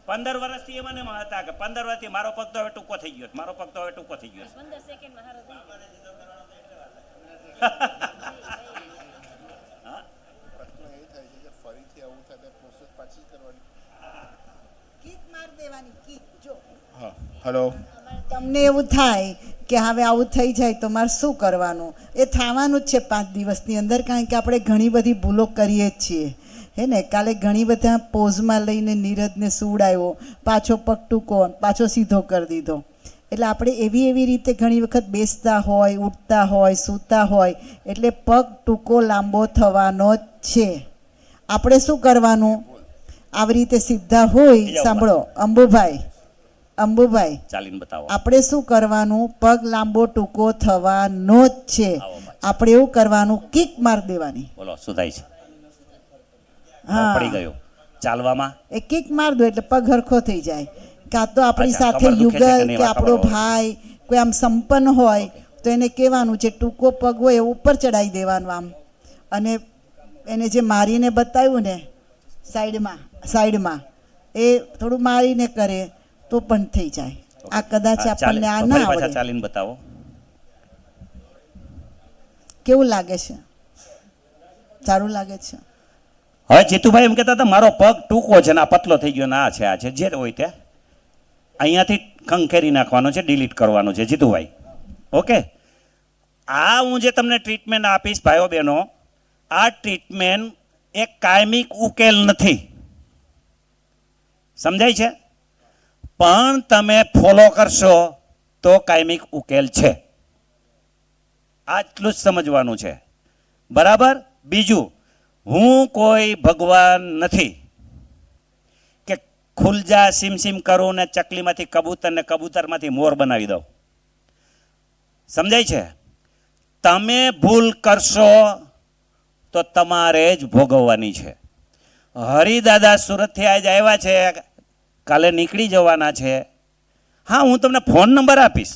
15 વર્ષથી એમાં એમાં હતા કે 15 વર્ષથી મારો પગ તો હવે ટૂંકો થઈ ગયો, મારો પગ તો હવે ટૂંકો થઈ ગયો. 15 સેકન્ડમાં હારો થઈ ગયો. પ્રશ્ન એ થાય છે કે ફરીથી આવું થાય તો પ્રોસેસ પાછી કરવાની. કિક માર દેવાની, કિક. જો હા, હેલો. તમને એવું થાય કે હવે આવું થઈ જાય તો મારે શું કરવાનું? એ થવાનું જ છે 5 દિવસની અંદર, કારણ કે આપણે ઘણી બધી ભૂલો કરીએ જ છીએ, હે ને? કાલે ઘણી બધા પોઝમાં લઈને નીરજને સુવડાવ્યો, પાછો પગ ટૂંકો, પાછો સીધો કરી દીધો. એટલે આપણે એવી રીતે ઘણી વખત બેસતા હોય, ઉઠતા હોય, સૂતા હોય, એટલે પગ ટૂંકો લાંબો થવાનો જ છે. આપણે શું કરવાનું? આવી રીતે સીધા હોય, સાંભળો અંબુભાઈ, ચાલીને બતાવો. આપણે શું કરવાનું? પગ લાંબો ટૂંકો થવાનો જ છે. આપણે એવું કરવાનું, કિક માર દેવાની. બોલો શું થાય છે? હા, પડી ગયો ચાલવામાં. એ કિક માર દો એટલે પગ હરખો થઈ જાય. કાં તો આપણી અચ્છા, સાથે કમર દુખે છે કે યુગલ નહીં? કે વાત આપણો ખબર હોય. ભાઈ કોઈ આમ સંપન્ન હોય તો એને કહેવાનું છે ટૂંકો પગ હોય એ ઉપર ચડાવી દેવાનું આમ, અને એને જે મારીને બતાવ્યું ને સાઈડમાં એ થોડું મારીને કરે તો પણ થઈ જાય. આ કદાચ આપણને આ ના આવડે. ચાલીને બતાવો. કેવું લાગે છે? સારું લાગે છે? હવે જીતુભાઈ એમ કહેતા હતા મારો પગ ટૂંકો છે ને આ પતલો થઈ ગયો ને આ છે આ છે, જે હોય તે અહીંયાથી ખંખેરી નાખવાનો છે, ડિલીટ કરવાનું છે જીતુભાઈ. ઓકે, આ હું જે તમને ટ્રીટમેન્ટ આપીશ ભાઈઓ બહેનો, આ ટ્રીટમેન્ટ એક કાયમિક ઉકેલ નથી, સમજાય છે? પણ તમે ફોલો કરશો તો કાયમિક ઉકેલ છે. આટલું જ સમજવાનું છે, બરાબર? બીજું, હું કોઈ ભગવાન નથી કે ખુલજા સીમ કરું ને ચકલીમાંથી કબૂતર ને કબૂતરમાંથી મોર બનાવી દઉં, સમજાય છે? તમે ભૂલ કરશો તો તમારે જ ભોગવવાની છે. હરિદાદા સુરતથી આજ આવ્યા છે, કાલે નીકળી જવાના છે. હા, હું તમને ફોન નંબર આપીશ,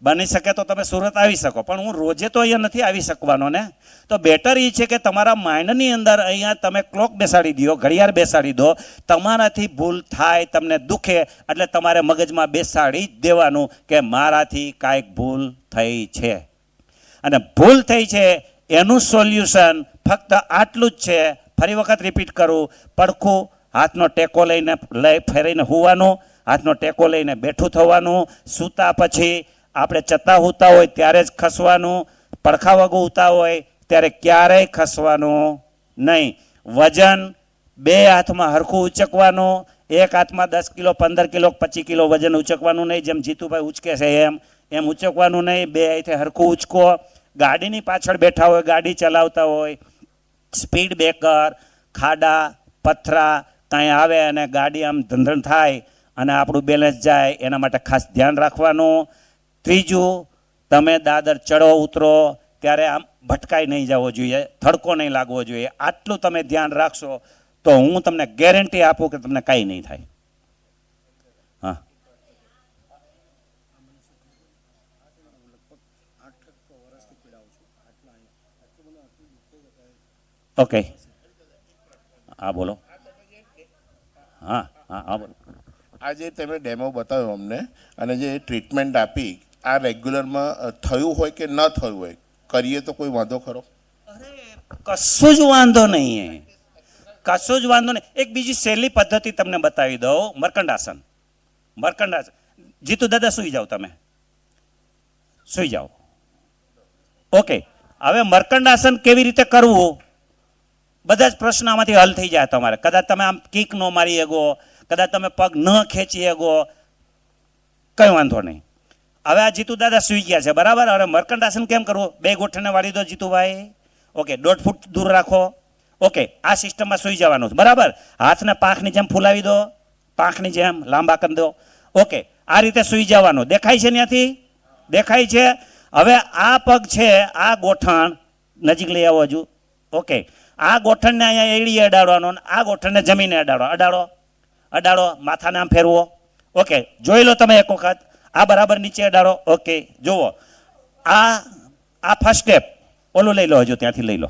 બની શકે તો તમે સુરત આવી શકો, પણ હું રોજે તો અહીંયા નથી આવી શકવાનો ને. તો બેટર એ છે કે તમારા માઇન્ડની અંદર અહીંયા તમે ક્લોક બેસાડી દો, ઘડિયાળ બેસાડી દો. તમારાથી ભૂલ થાય, તમને દુખે એટલે તમારે મગજમાં બેસાડી જ દેવાનું કે મારાથી કાંઈક ભૂલ થઈ છે, અને ભૂલ થઈ છે એનું સોલ્યુશન ફક્ત આટલું જ છે. ફરી વખત રિપીટ કરું, પડખું હાથનો ટેકો લઈને ફેરીને હોવાનું, હાથનો ટેકો લઈને બેઠું થવાનું. સૂતા પછી આપણે ચત્તા હોતા હોય ત્યારે જ ખસવાનું, પડખા વગોતા હોય ત્યારે ક્યારેય ખસવાનું નહીં. વજન 2 હાથમાં હરખું ઉચકવાનું, એક હાથમાં 10 કિલો 15 કિલો 25 કિલો વજન ઉચકવાનું નહીં, જેમ જીતુભાઈ ઉચકે છે એમ ઉચકવાનું નહીં. 2 હાથે હરખું ઉચકો. ગાડીની પાછળ બેઠા હોય, ગાડી ચલાવતા હોય, સ્પીડ બ્રેકર, ખાડા પથરા કાંઈ આવે અને ગાડી આમ ધંધણ થાય અને આપણું બેલેન્સ જાય, એના માટે ખાસ ધ્યાન રાખવાનું. ત્રીજું, તમે દાદર ચડો ઉતરો ત્યારે આમ ભટકાઈ નહીં જવો જોઈએ, થડકો નહીં લાગવો જોઈએ. આટલું તમે ધ્યાન રાખશો તો હું તમને ગેરંટી આપું કે તમને કાંઈ નહીં થાય. હા, ઓકે, હા બોલો. હા હા હા બોલો. આ જે તમે ડેમો બતાવ્યો અમને અને જે ટ્રીટમેન્ટ આપી, આ રેગ્યુલરમાં થયું હોય કે ન થયું હોય, કરીએ તો કોઈ વાંધો ખરો? કશું જ વાંધો નહીં, કશું જ વાંધો નહીં. એક બીજી સહેલી પદ્ધતિ તમને બતાવી દઉં, મર્કંડાસન. મર્કંડાસન. જીતુ દાદા સુઈ જાઓ, તમે સુઈ જાઓ. ઓકે, હવે મર્કંડાસન કેવી રીતે કરવું, બધા જ પ્રશ્ન આમાંથી હલ થઈ જાય તમારે. કદાચ તમે આમ કિક ન મારી શકો, કદાચ તમે પગ ન ખેંચી શકો, કંઈ વાંધો નહીં. હવે આ જીતુ દાદા સુઈ ગયા છે, બરાબર. હવે મર્કંડાસન કેમ કરવું? બે ગોઠણને વાળી દો જીતુભાઈ. ઓકે, 1.5 ફૂટ દૂર રાખો. ઓકે, આ સિસ્ટમમાં સુઈ જવાનું છે, બરાબર. હાથને પાંખની જેમ ફૂલાવી દો, પાંખની જેમ લાંબા કરી દો. ઓકે, આ રીતે સુઈ જવાનું. દેખાય છે ત્યાંથી? દેખાય છે. હવે આ પગ છે, આ ગોઠણ નજીક લઈ આવો હજુ. ઓકે, આ ગોઠણને અહીંયા એડીએ અડાડવાનો, આ ગોઠણને જમીને અડાડો. અડાડો, અડાડો, માથાને આમ ફેરવો. ઓકે, જોઈ લો તમે એક વખત. આ બરાબર નીચે અડાડો. ઓકે, જુઓ, આ ફર્સ્ટ સ્ટેપ. ઓલું લઈ લો, હજુ ત્યાંથી લઈ લો.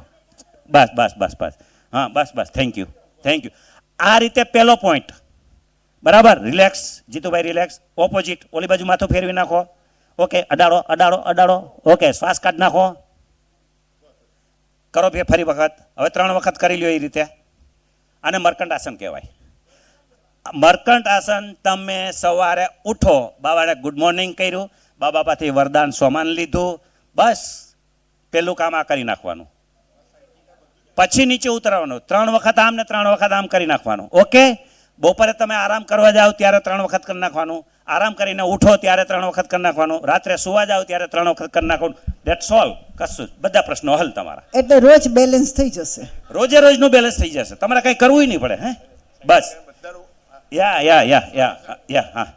બસ બસ બસ બસ, હા બસ બસ, થેન્ક યુ થેન્ક યુ. આ રીતે પહેલો પોઈન્ટ, બરાબર. Relax Jitubhai, relax. ઓપોઝિટ, ઓલી બાજુ માથું ફેરવી નાખો. ઓકે, અડાડો અડાડો અડાડો. ઓકે, શ્વાસ કાઢ નાખો. કરો ફરી વખત. હવે 3 વખત કરી લ્યો એ રીતે. આને મર્કંડાસન કહેવાય. મર્કંડાસન તમે સવારે ઉઠો, બાબાને ગુડ મોર્નિંગ કર્યું, બાબા પાસેથી વરદાન સોમાન લીધું, બસ પેલું કામ આ કરી નાખવાનું. પછી નીચે ઉતરવાનું. 3 વખત આમ ને 3 વખત આમ કરી નાખવાનું. ઓકે, બપોરે તમે આરામ કરવા જાઓ ત્યારે 3 વખત કરી નાખવાનું. આરામ કરીને ઉઠો ત્યારે 3 વખત કરી નાખવાનું. રાત્રે સુવા જાઓ ત્યારે 3 વખત કરી નાખવાનું. That's all. કશું બધા પ્રશ્નો હલ તમારા. એટલે રોજ બેલેન્સ થઈ જશે. રોજે રોજનું બેલેન્સ થઈ જશે. તમારે કંઈ કરવું નહીં પડે. હે, બસ. યા હા.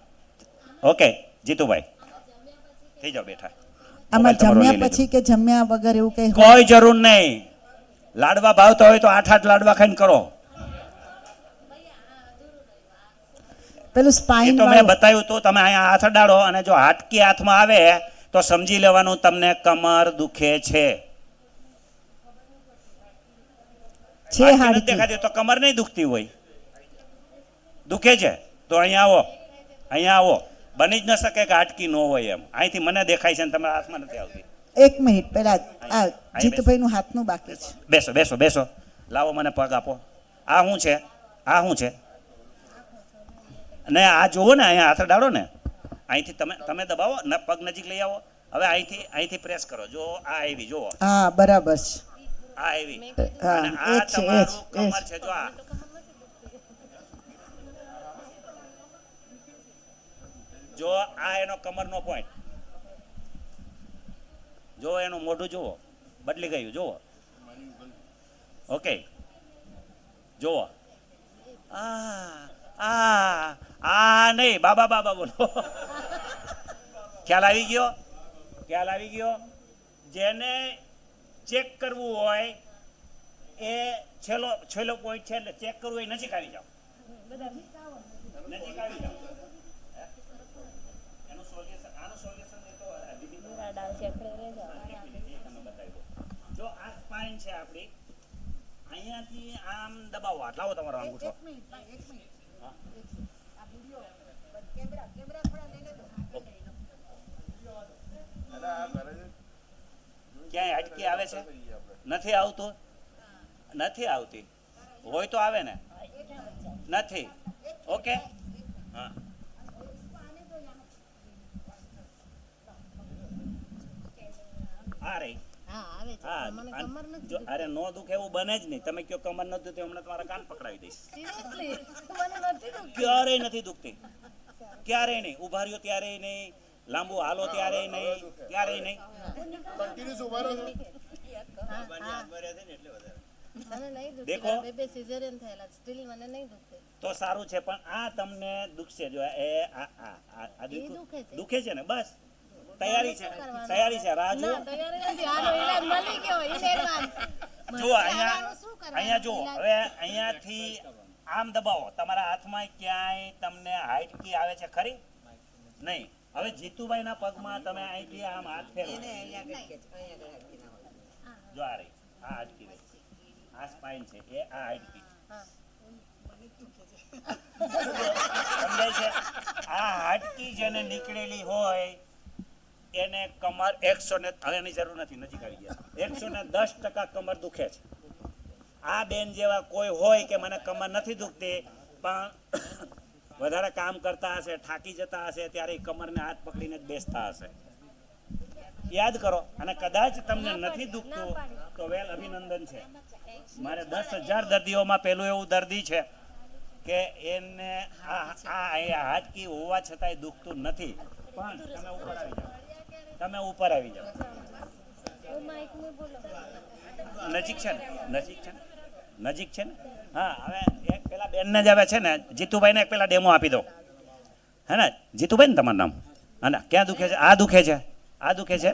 ઓકે જીતુભાઈ, થઈ જાઓ બેઠા. આમાં તમારો લઈ જમ્યા લેજો. પછી કે જમ્યા વગર એવું કઈ હોય? કોઈ જરૂર નહીં. લાડવા ભાવતા હોય તો 8 લાડવા ખાઈને કરો. પેલું એ સ્પાઇન તો મેં બતાવ્યું. તો તમે અહીંયા હાથ અડાડો અને જો હાટકી હાથમાં આવે તો સમજી લેવાનું તમને કમર દુખે છે. છે હાડકી નથી હાડકી. દેખાતી તો કમર નહીં દુખતી હોય. દુખે છે તો અહીંયા આવો, અહીંયા આવો. બની જ ન શકે કે હાટકી ન હોય એમ. અહીંથી મને દેખાય છે ને તમારા હાથમાં નથી આવતી. 1 મિનિટ પહેલા આ જીતુભાઈનું હાથનું બાકી છે. બેસો બેસો બેસો. લાવો મને પગ આપો. આ શું છે? આ શું છે? ને આ જુઓ ને, અહીંયા હાથ ડાળો ને, અહીંથી તમે દબાવો ને, પગ નજીક લઈ આવો. હવે અહીંથી પ્રેસ કરો. જો આ આવી, જુઓ હા બરાબર છે. આ આવી. હા, અને એ આ જ છે, એ જ, તમારું એ જ. કમર છે. જો આ જો આ એનો કમરનો પોઈન્ટ. જો એનું મોઢું જુઓ, બદલી ગયું. જુઓ. ઓકે, જુઓ. આ નહીં, બાબા બાબા બોલો. ખ્યાલ આવી ગયો? ખ્યાલ આવી ગયો? જેને ચેક કરવું હોય એ છેલ્લો પોઈન્ટ છે, એટલે ચેક કરવું હોય નજીક આવી જાઓ. નજીક આવી જાઓ. એનું સોલ્યુશન, આનું સોલ્યુશન એ તો જો આ સ્પાઇન છે આપણી, અહીંયાથી આમ દબાવો. લાવો તમારો અંગૂઠો. ક્યાંય અટકી આવે છે? નથી આવતું? નથી આવતી હોય તો આવે ને? નથી. ઓકે, હા. આ રહી. હા, જો અરે નો દુખે એવું બને જ નહીં. તમે કયો કમર નથી દુખતી, હમણાં તમારા કાન પકડાવી દઈશ. ક્યારેય નથી દુખતી, ક્યારેય નહીં. ઉભા રહ્યો ત્યારેય નહીં, લાંબુ હાલો ત્યારેય નહીં, ક્યારેય નહીં. કન્ટિન્યુઅસ ઉભા રહો છો? દેખો તો સારું છે, પણ આ તમને દુખશે. જો એ આ દુખે છે ને, બસ તૈયારી છે, તૈયારી છે. રાહ જુઓ. જુઓ અહીંયા જુઓ. હવે અહીંયાથી આમ દબાવો. તમારા હાથમાં ક્યાંય તમને હાડકી આવે છે ખરી? નહીં. હવે જીતુભાઈના પગમાં તમે અહીંથી આમ હાથ ફેરવો. જો આ રહી, આ હાડકી રહી, આ સ્પાઇન છે, એ આ હાડકી સમજાય છે? આ હાડકી જેને નીકળેલી હોય એને કમર 100 ને, હવે એની જરૂર નથી, નજીક આવી ગયા, 110% કમર દુખે છે. આ બેન જેવા કોઈ હોય કે મને કમર નથી દુખતી પણ વધારે કામ કરતા હશે, થાકી જતા હશે, ત્યારે એ કમરને હાથ પકડીને જ બેસતા હશે. યાદ કરો. અને કદાચ તમને નથી દુખતું તો વેલ અભિનંદન છે. મારે 10,000 દર્દીઓમાં પેલું એવું દર્દી છે કે એને હાડકી હોવા છતાંય દુખતું નથી, પણ તમે ઉપર આવી જાઓ. નજીક છે ને, નજીક છે ને, નજીક છે ને. હા, હવે એક પેલા બેનને જ આવે છે ને, જીતુભાઈને એક પેલા ડેમો આપી દો. હે ને જીતુભાઈ ને તમારું નામ? અને ક્યાં દુખે છે? આ દુખે છે, આ દુખે છે,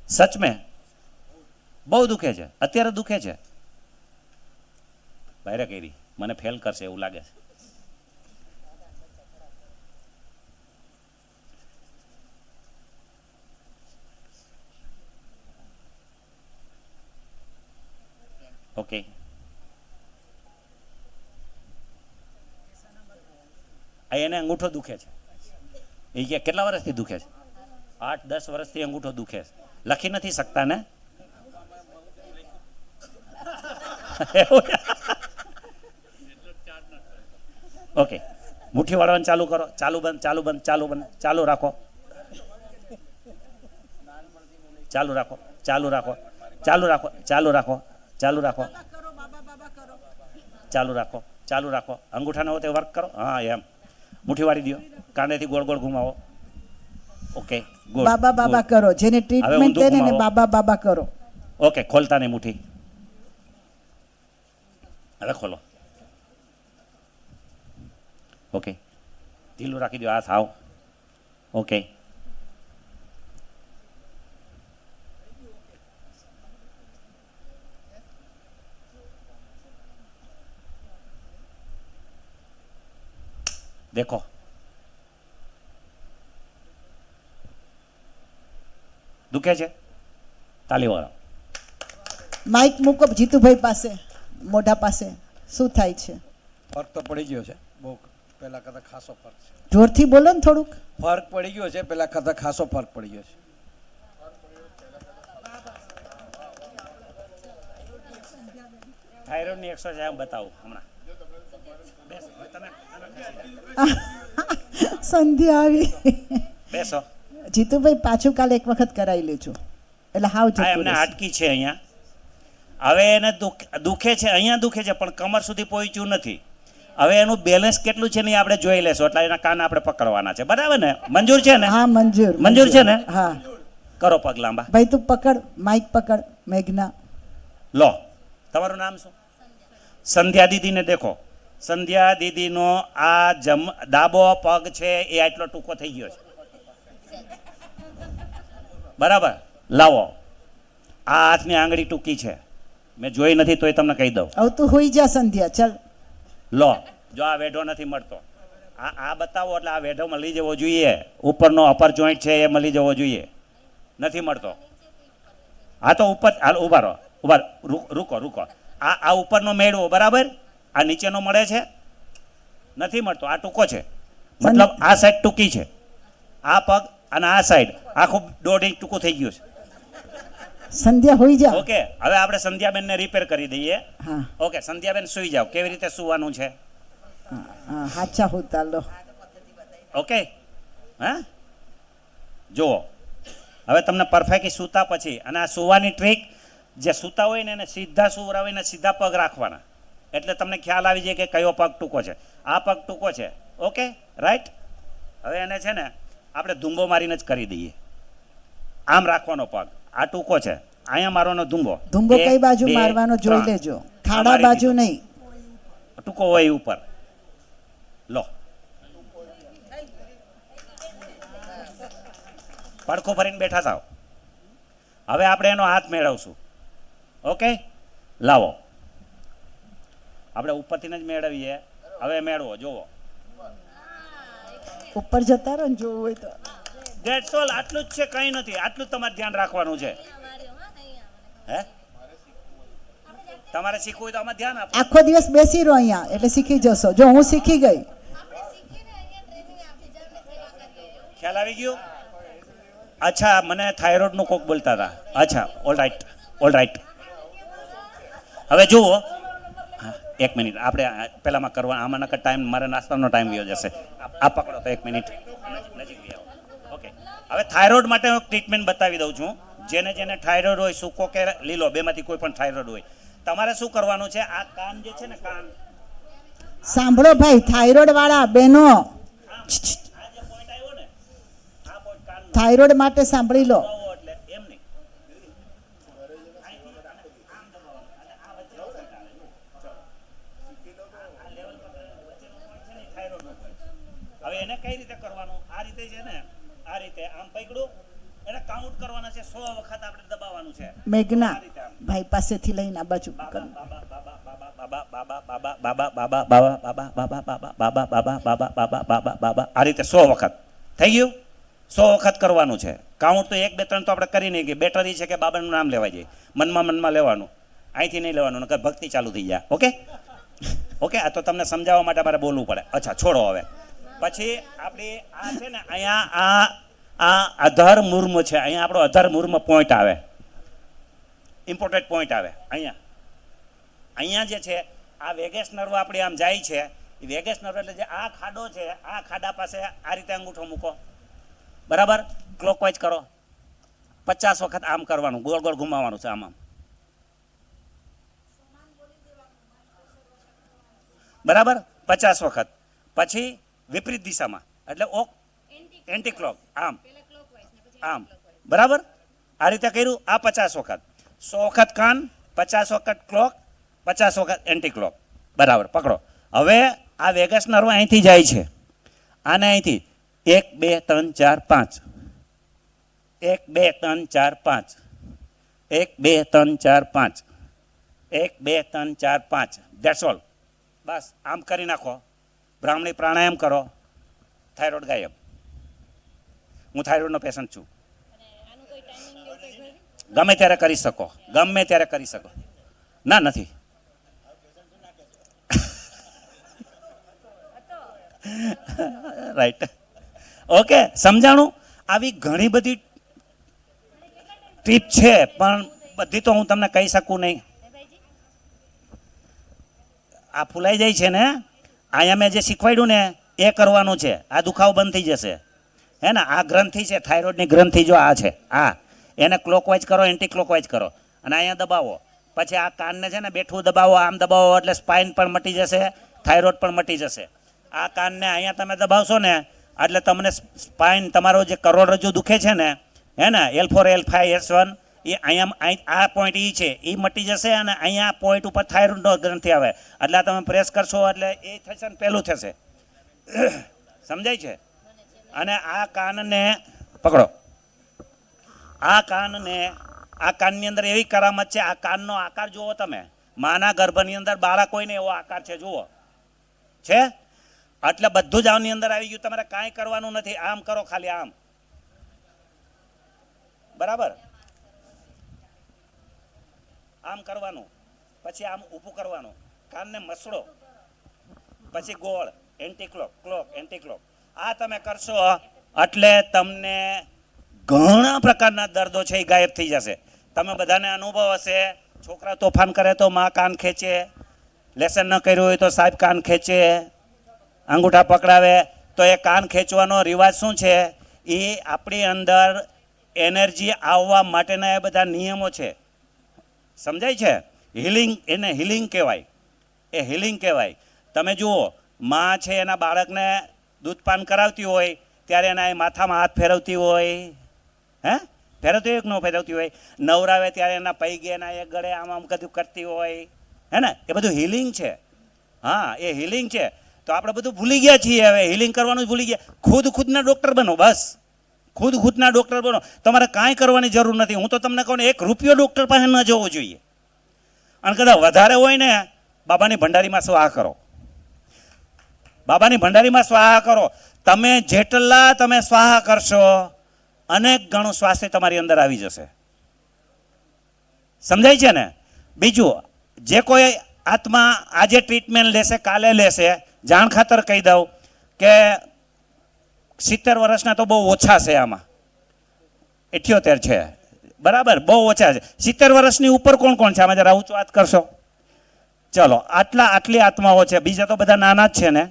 સચ મેં બહુ દુખે છે, અત્યારે દુખે છે. બહાર કરી મને ફેલ કરશે એવું લાગે છે. ઓકે, એને અંગૂઠો દુખે છે. એ કે કેટલા વર્ષથી દુખે છે? 8-10 વર્ષથી અંગૂઠો દુખે છે. લખી નથી શકતા ને? ઓકે, મુઠ્ઠી વાળવાનું ચાલુ કરો. ચાલુ બંધ, ચાલુ બંધ, ચાલુ બંધ, ચાલુ રાખો, ચાલુ રાખો, ચાલુ રાખો, ચાલુ રાખો, ચાલુ રાખો, ચાલુ રાખો, ચાલુ રાખો, ચાલુ રાખો. અંગૂઠાનો હોય તે વર્ક કરો. હા, એમ મુઠ્ઠી વાળી દો, કાંડેથી ગોળ ગોળ ઘુમાવો. Okay, good. બાબા બાબા કરો, જેને ટ્રીટમેન્ટ દે ને બાબા બાબા કરો. ઓકે, ખોલતા નહીં મુઠ્ઠી. હવે ખોલો. ઓકે, ઢીલું રાખી દો, હાથ આવ. ઓકે, દેખો. દુખે છે? તાલી વાળો. માઇક મૂકો જીતુભાઈ પાસે, મોઢા પાસે. શું થાય છે? ફરક તો પડી ગયો છે બહુ, પહેલા કરતાં ખાસો ફરક છે. જોરથી બોલો ને થોડુંક. ફરક પડી ગયો છે, પહેલા કરતાં ખાસો ફરક પડી ગયો છે. થાઇરોઇડની એક્સરસાઇઝ બતાવું હમણાં. બેસો, તમે સંધ્યા આવી. બેસો. જીતુભાઈ પાછું કાલે એક વખત કરાવી લેજો એટલે હાવ આ જતું એમને રહેશે. હાડકી છે અહીંયા. હવે એને દુખે છે, અહીંયા દુખે છે પણ કમર સુધી પહોંચ્યું નથી. હવે એનું બેલેન્સ કેટલું છે ને એ આપણે જોઈ લેશું, એટલે એના કાન આપણે પકડવાના છે. બરાબર ને? મંજૂર છે ને? હા, મંજૂર. મંજૂર છે ને? હા. કરો પગ લાંબા. ભાઈ તું પકડ, માઇક પકડ. મેઘના. લો, તમારું નામ શું? સંધ્યા દીદીને દેખો. સંધ્યા દીદીનો આ ડાબો પગ છે એ આટલો ટૂંકો થઈ ગયો છે. બરાબર, લાવો. આ હાથની આંગળી ટૂંકી છે, મેં જોઈ નથી તોય તમને કહી દઉં. હવે તું હોઈ જા સંધ્યા, ચાલ. લો, જો આ વેઢો નથી મળતો, આ બતાવો એટલે આ વેઢો મળી જવો જોઈએ. ઉપરનો અપર જોઈન્ટ છે એ મળી જવો જોઈએ. નથી મળતો. આ તો ઉપર, હાલ ઉભા રહો, ઉભા રૂકો રૂકો. આ ઉપરનો મેળવો, બરાબર? આ નીચેનો મળે છે? નથી મળતો. આ ટૂંકો છે, મતલબ આ સાઈડ ટૂંકી છે. આ પગ અને આ સાઈડ આખું 1.5 ઇંચ ટૂંકું થઈ ગયું છે. સંધ્યા હોઈ જા. ઓકે, હવે આપણે સંધ્યાબેનને રિપેર કરી દઈએ. હા. ઓકે, સંધ્યાબેન સુઈ જાઓ. કેવી રીતે સુવાનું છે? હા, હાચા હોતા લો. ઓકે, હા, જુઓ. હવે તમને પરફેક્ટ સૂતા પછી, અને આ સુવાની ટ્રીક, જે સૂતા હોય ને એને સીધા સુવરાવીને સીધા પગ રાખવાના, એટલે તમને ખ્યાલ આવી જાય કે કયો પગ ટૂંકો છે. આ પગ ટૂંકો છે. Okay, right. હવે એને છે ને આપણે ધૂંગો મારીને જ કરી દઈએ. આમ રાખવાનો પગ. આ ટૂંકો છે, અહીંયા મારવાનો ધૂંગો. ધૂંગો 1, કઈ બાજુ 2, મારવાનો જોઈ 3. લેજો, ખાડા બાજુ નહીં. ટૂંકો હોય ઉપર. લો, પડખો ભરીને બેઠા થાવ. હવે આપણે એનો હાથ મેળવશું. ઓકે, લાવો. આપણે ઉપરથી જ મેળવીએ. હવે મેળવો, જુઓ. ઉપર જતા રહો ને જોવું હોય તો. That's all. આટલું જ છે, કંઈ નથી. આટલું જ તમારે ધ્યાન રાખવાનું છે. હે તમારે શીખવું હોય તો આમાં ધ્યાન આપો. આખો દિવસ બેસી રહો અહીંયા એટલે શીખી જશો. જો હું શીખી ગઈ. ખ્યાલ આવી ગયો? અચ્છા, મને થાઇરોઇડનું કોક બોલતા હતા. અચ્છા, ઓલ રાઈટ. હવે જુઓ, હા, એક મિનિટ આપણે પહેલામાં કરવા આમાં નકર ટાઈમ મારે નાસ્તાનો ટાઈમ વયો જશે. આ પકડો તો એક મિનિટ નજીક લઈ આવો. ઓકે, હવે થાઇરોઇડ માટે હું ટ્રીટમેન્ટ બતાવી દઉં છું. જેને થાઇરોઇડ હોય, સૂકો કે લીલો, બેમાંથી કોઈ પણ થાઇરોઇડ હોય, તમારે શું કરવાનું છે? આ કાન જે છે ને, કાન સાંભળો ભાઈ, થાઇરોઇડ વાળા બહેનો, આ જે પોઈન્ટ આવ્યો ને, આ પોઈન્ટ કાન થાઇરોઇડ માટે સાંભળી લો. એટલે એમ નહીં. હવે એને કઈ રીતે કરવાનું? આ રીતે છે ને, આ રીતે આમ પકડું, એને કાઉન્ટ કરવાના છે. 100 વખત આપણે દબાવવાનું છે. મેઘના ભાઈ પાસેથી લઈને આ બાજુ કરો. આ રીતે 100 વખત થઈ ગયું. 100 વખત કરવાનું છે. કાઉન્ટ તો 1 2 3 તો આપણે કરી નહીં કે બેટરી છે કે બાબાનું નામ લેવા જાય. મનમાં લેવાનું, અહીંથી નહીં લેવાનું, નકર ભક્તિ ચાલુ થઈ જાય. ઓકે, આ તો તમને સમજાવવા માટે મારે બોલવું પડે. અચ્છા, છોડો હવે. પછી આપણી આ છે ને, અહીંયા આ અધર મુર્મ છે. અહીંયા આપણો અધર મુર્મ પોઈન્ટ આવે, ઇમ્પોર્ટન્ટ પોઈન્ટ આવે. અહીંયા જે છે આ વેગસ નર્વ આપણી આમ જાય છે. એ વેગસ નર્વ એટલે જે આ ખાડો છે, આ ખાડા પાસે આ રીતે અંગૂઠો મૂકો, બરાબર? ક્લોકવાઇઝ કરો. 50 વખત આમ કરવાનું, ગોળ ગોળ ઘુમાવવાનું છે. આમ બરાબર, 50 વખત. પછી વિપરીત દિશામાં, એટલે એન્ટી ક્લોક, આમ બરાબર. આ રીતે કર્યું. આ 50 વખત. 100 વખત કાન, 50 વખત ક્લોક, 50 વખત એન્ટી ક્લોક. બરાબર, પકડો. હવે આ વેગસ નર્વ અહીંથી જાય છે, આને અહીંથી 1 2 3 4 5, 1 2 3 4 5, 1 2 3 4 5, 1 2 3 4 5. That's all. બસ આમ કરી નાખો. બ્રાહ્મણી પ્રાણાયામ કરો. થાઇરોઇડ ગાયબ. હું થાઇરોઇડનો પેશન્ટ છું. ગમે ત્યારે કરી શકો, ગમે ત્યારે કરી શકો. ના, નથી. રાઈટ. ઓકે, સમજાણું? આવી ઘણી બધી ટીપ છે, પણ બધી તો હું તમને કહી શકું નહીં. આ ફૂલાઈ જાય છે ને, અહીંયા મેં જે શીખવાડ્યું ને એ કરવાનું છે. આ દુખાવો બંધ થઈ જશે. હે ને, આ ગ્રંથિ છે, થાઇરોઇડની ગ્રંથિ જો આ છે, એને ક્લોકવાઇઝ કરો, એન્ટી ક્લોકવાઇઝ કરો, અને અહીંયા દબાવો. પછી આ કાનને છે ને બેઠું દબાવો, આમ દબાવો, એટલે સ્પાઇન પણ મટી જશે, થાઇરોઇડ પણ મટી જશે. આ કાનને અહીંયા તમે દબાવશો ને એટલે તમને સ્પાઇન, તમારો જે કરોડરજ્જુ દુખે છે ને, હે ને, L4 L5 S1, એ અહીંયા આ પોઈન્ટ એ છે, એ મટી જશે. અને અહીંયા પોઈન્ટ ઉપર થાઇરોઇડનો ગ્રંથિ આવે, એટલે તમે પ્રેસ કરશો એટલે એ થશે ને પેલું થશે. સમજાય છે? અને આ કાનને પકડો. આ કાનની અંદર એવી કરામત છે. આ કાનનો આકાર જુઓ તમે. માના ગર્ભની અંદર બાળક હોય ને એવો આકાર છે, જુઓ છે. એટલે બધું જ આની અંદર આવી ગયું. તમારે કાંઈ કરવાનું નથી. આમ કરો, ખાલી આમ. બરાબર, આમ કરવાનું. પછી આમ ઊભું કરવાનું, કાનને મસળો, પછી ગોળ, anti clock, clock, anti clock. આ તમે કરશો એટલે તમને ઘણા પ્રકારના દર્દો છે એ ગાયબ થઈ જશે. તમે બધાને અનુભવ હશે. છોકરા તોફાન કરે તો માં કાન ખેંચે, લેસન ન કર્યું હોય તો સાહેબ કાન ખેંચે, અંગૂઠા પકડાવે. તો એ કાન ખેંચવાનો રિવાજ શું છે? એ આપણી અંદર એનર્જી આવવા માટેના એ બધા નિયમો છે. સમજાય છે? હિલિંગ, એને હિલિંગ કહેવાય. એ હિલિંગ કહેવાય. તમે જુઓ, માં છે એના બાળકને દૂધપાન કરાવતી હોય ત્યારે એના એ માથામાં હાથ ફેરવતી હોય, હે, ફેરવતી હોય કે ન ફેરવતી હોય? નવરાવે ત્યારે એના પૈગે એના એક ગળે આમ આમ કદું કરતી હોય, હે ને? એ બધું હિલિંગ છે. હા, એ હિલિંગ છે. તો આપણે બધું ભૂલી ગયા છીએ. હવે હિલિંગ કરવાનું જ ભૂલી ગયા. ખુદના ડૉક્ટર બનો, બસ. ખુદના ડૉક્ટર બનો. તમારે કાંઈ કરવાની જરૂર નથી. હું તો તમને કહું ને, 1 રૂપિયો ડૉક્ટર પાસે ન જવો જોઈએ. અને કદાચ વધારે હોય ને, બાબાની ભંડારીમાં સ્વાહા કરો. બાબાની ભંડારીમાં સ્વાહા કરો. તમે જેટલા તમે સ્વાહા કરશો, અનેક ગણું સ્વાસ્થ્ય તમારી અંદર આવી જશે. સમજાય છે ને? બીજું, જે કોઈ આત્મા આજે ટ્રીટમેન્ટ લેશે, કાલે લેશે, જાણ ખાતર કહી દઉં કે 70 વર્ષના તો બહુ ઓછા છે, આમાં 78 છે, બરાબર, બહુ ઓછા છે. 70 વર્ષની ઉપર કોણ કોણ છે આમાં? જરા ઊંચું વાત કરશો. ચલો, આટલી આત્માઓ છે, બીજા તો બધા નાના જ છે ને?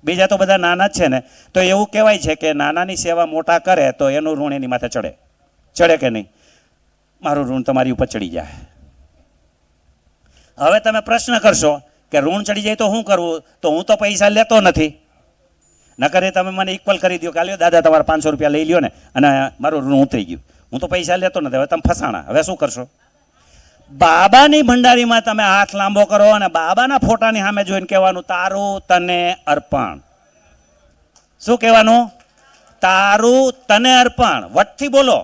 બીજા તો બધા નાના જ છે ને? તો એવું કહેવાય છે કે નાનાની સેવા મોટા કરે તો એનું ઋણ એની માથે ચડે કે નહીં? મારું ઋણ તમારી ઉપર ચડી જાય. હવે તમે પ્રશ્ન કરશો કે ઋણ ચડી જાય તો શું કરવું? તો હું તો પૈસા લેતો નથી, નકર તમે મને ઇક્વલ કરી દો કે આલ્યો દાદા તમારા 500 રૂપિયા લઈ લ્યો ને અને મારું ઋણ ઉતરી ગયું. હું તો પૈસા લેતો નથી, હવે તમે ફસાણા, હવે શું કરશો? બાબાની ભંડારીમાં તમે હાથ લાંબો કરો અને બાબાના ફોટાની સામે જોઈને કહેવાનું તારું તને અર્પણ. શું કહેવાનું? તારું તને અર્પણ. વટથી બોલો.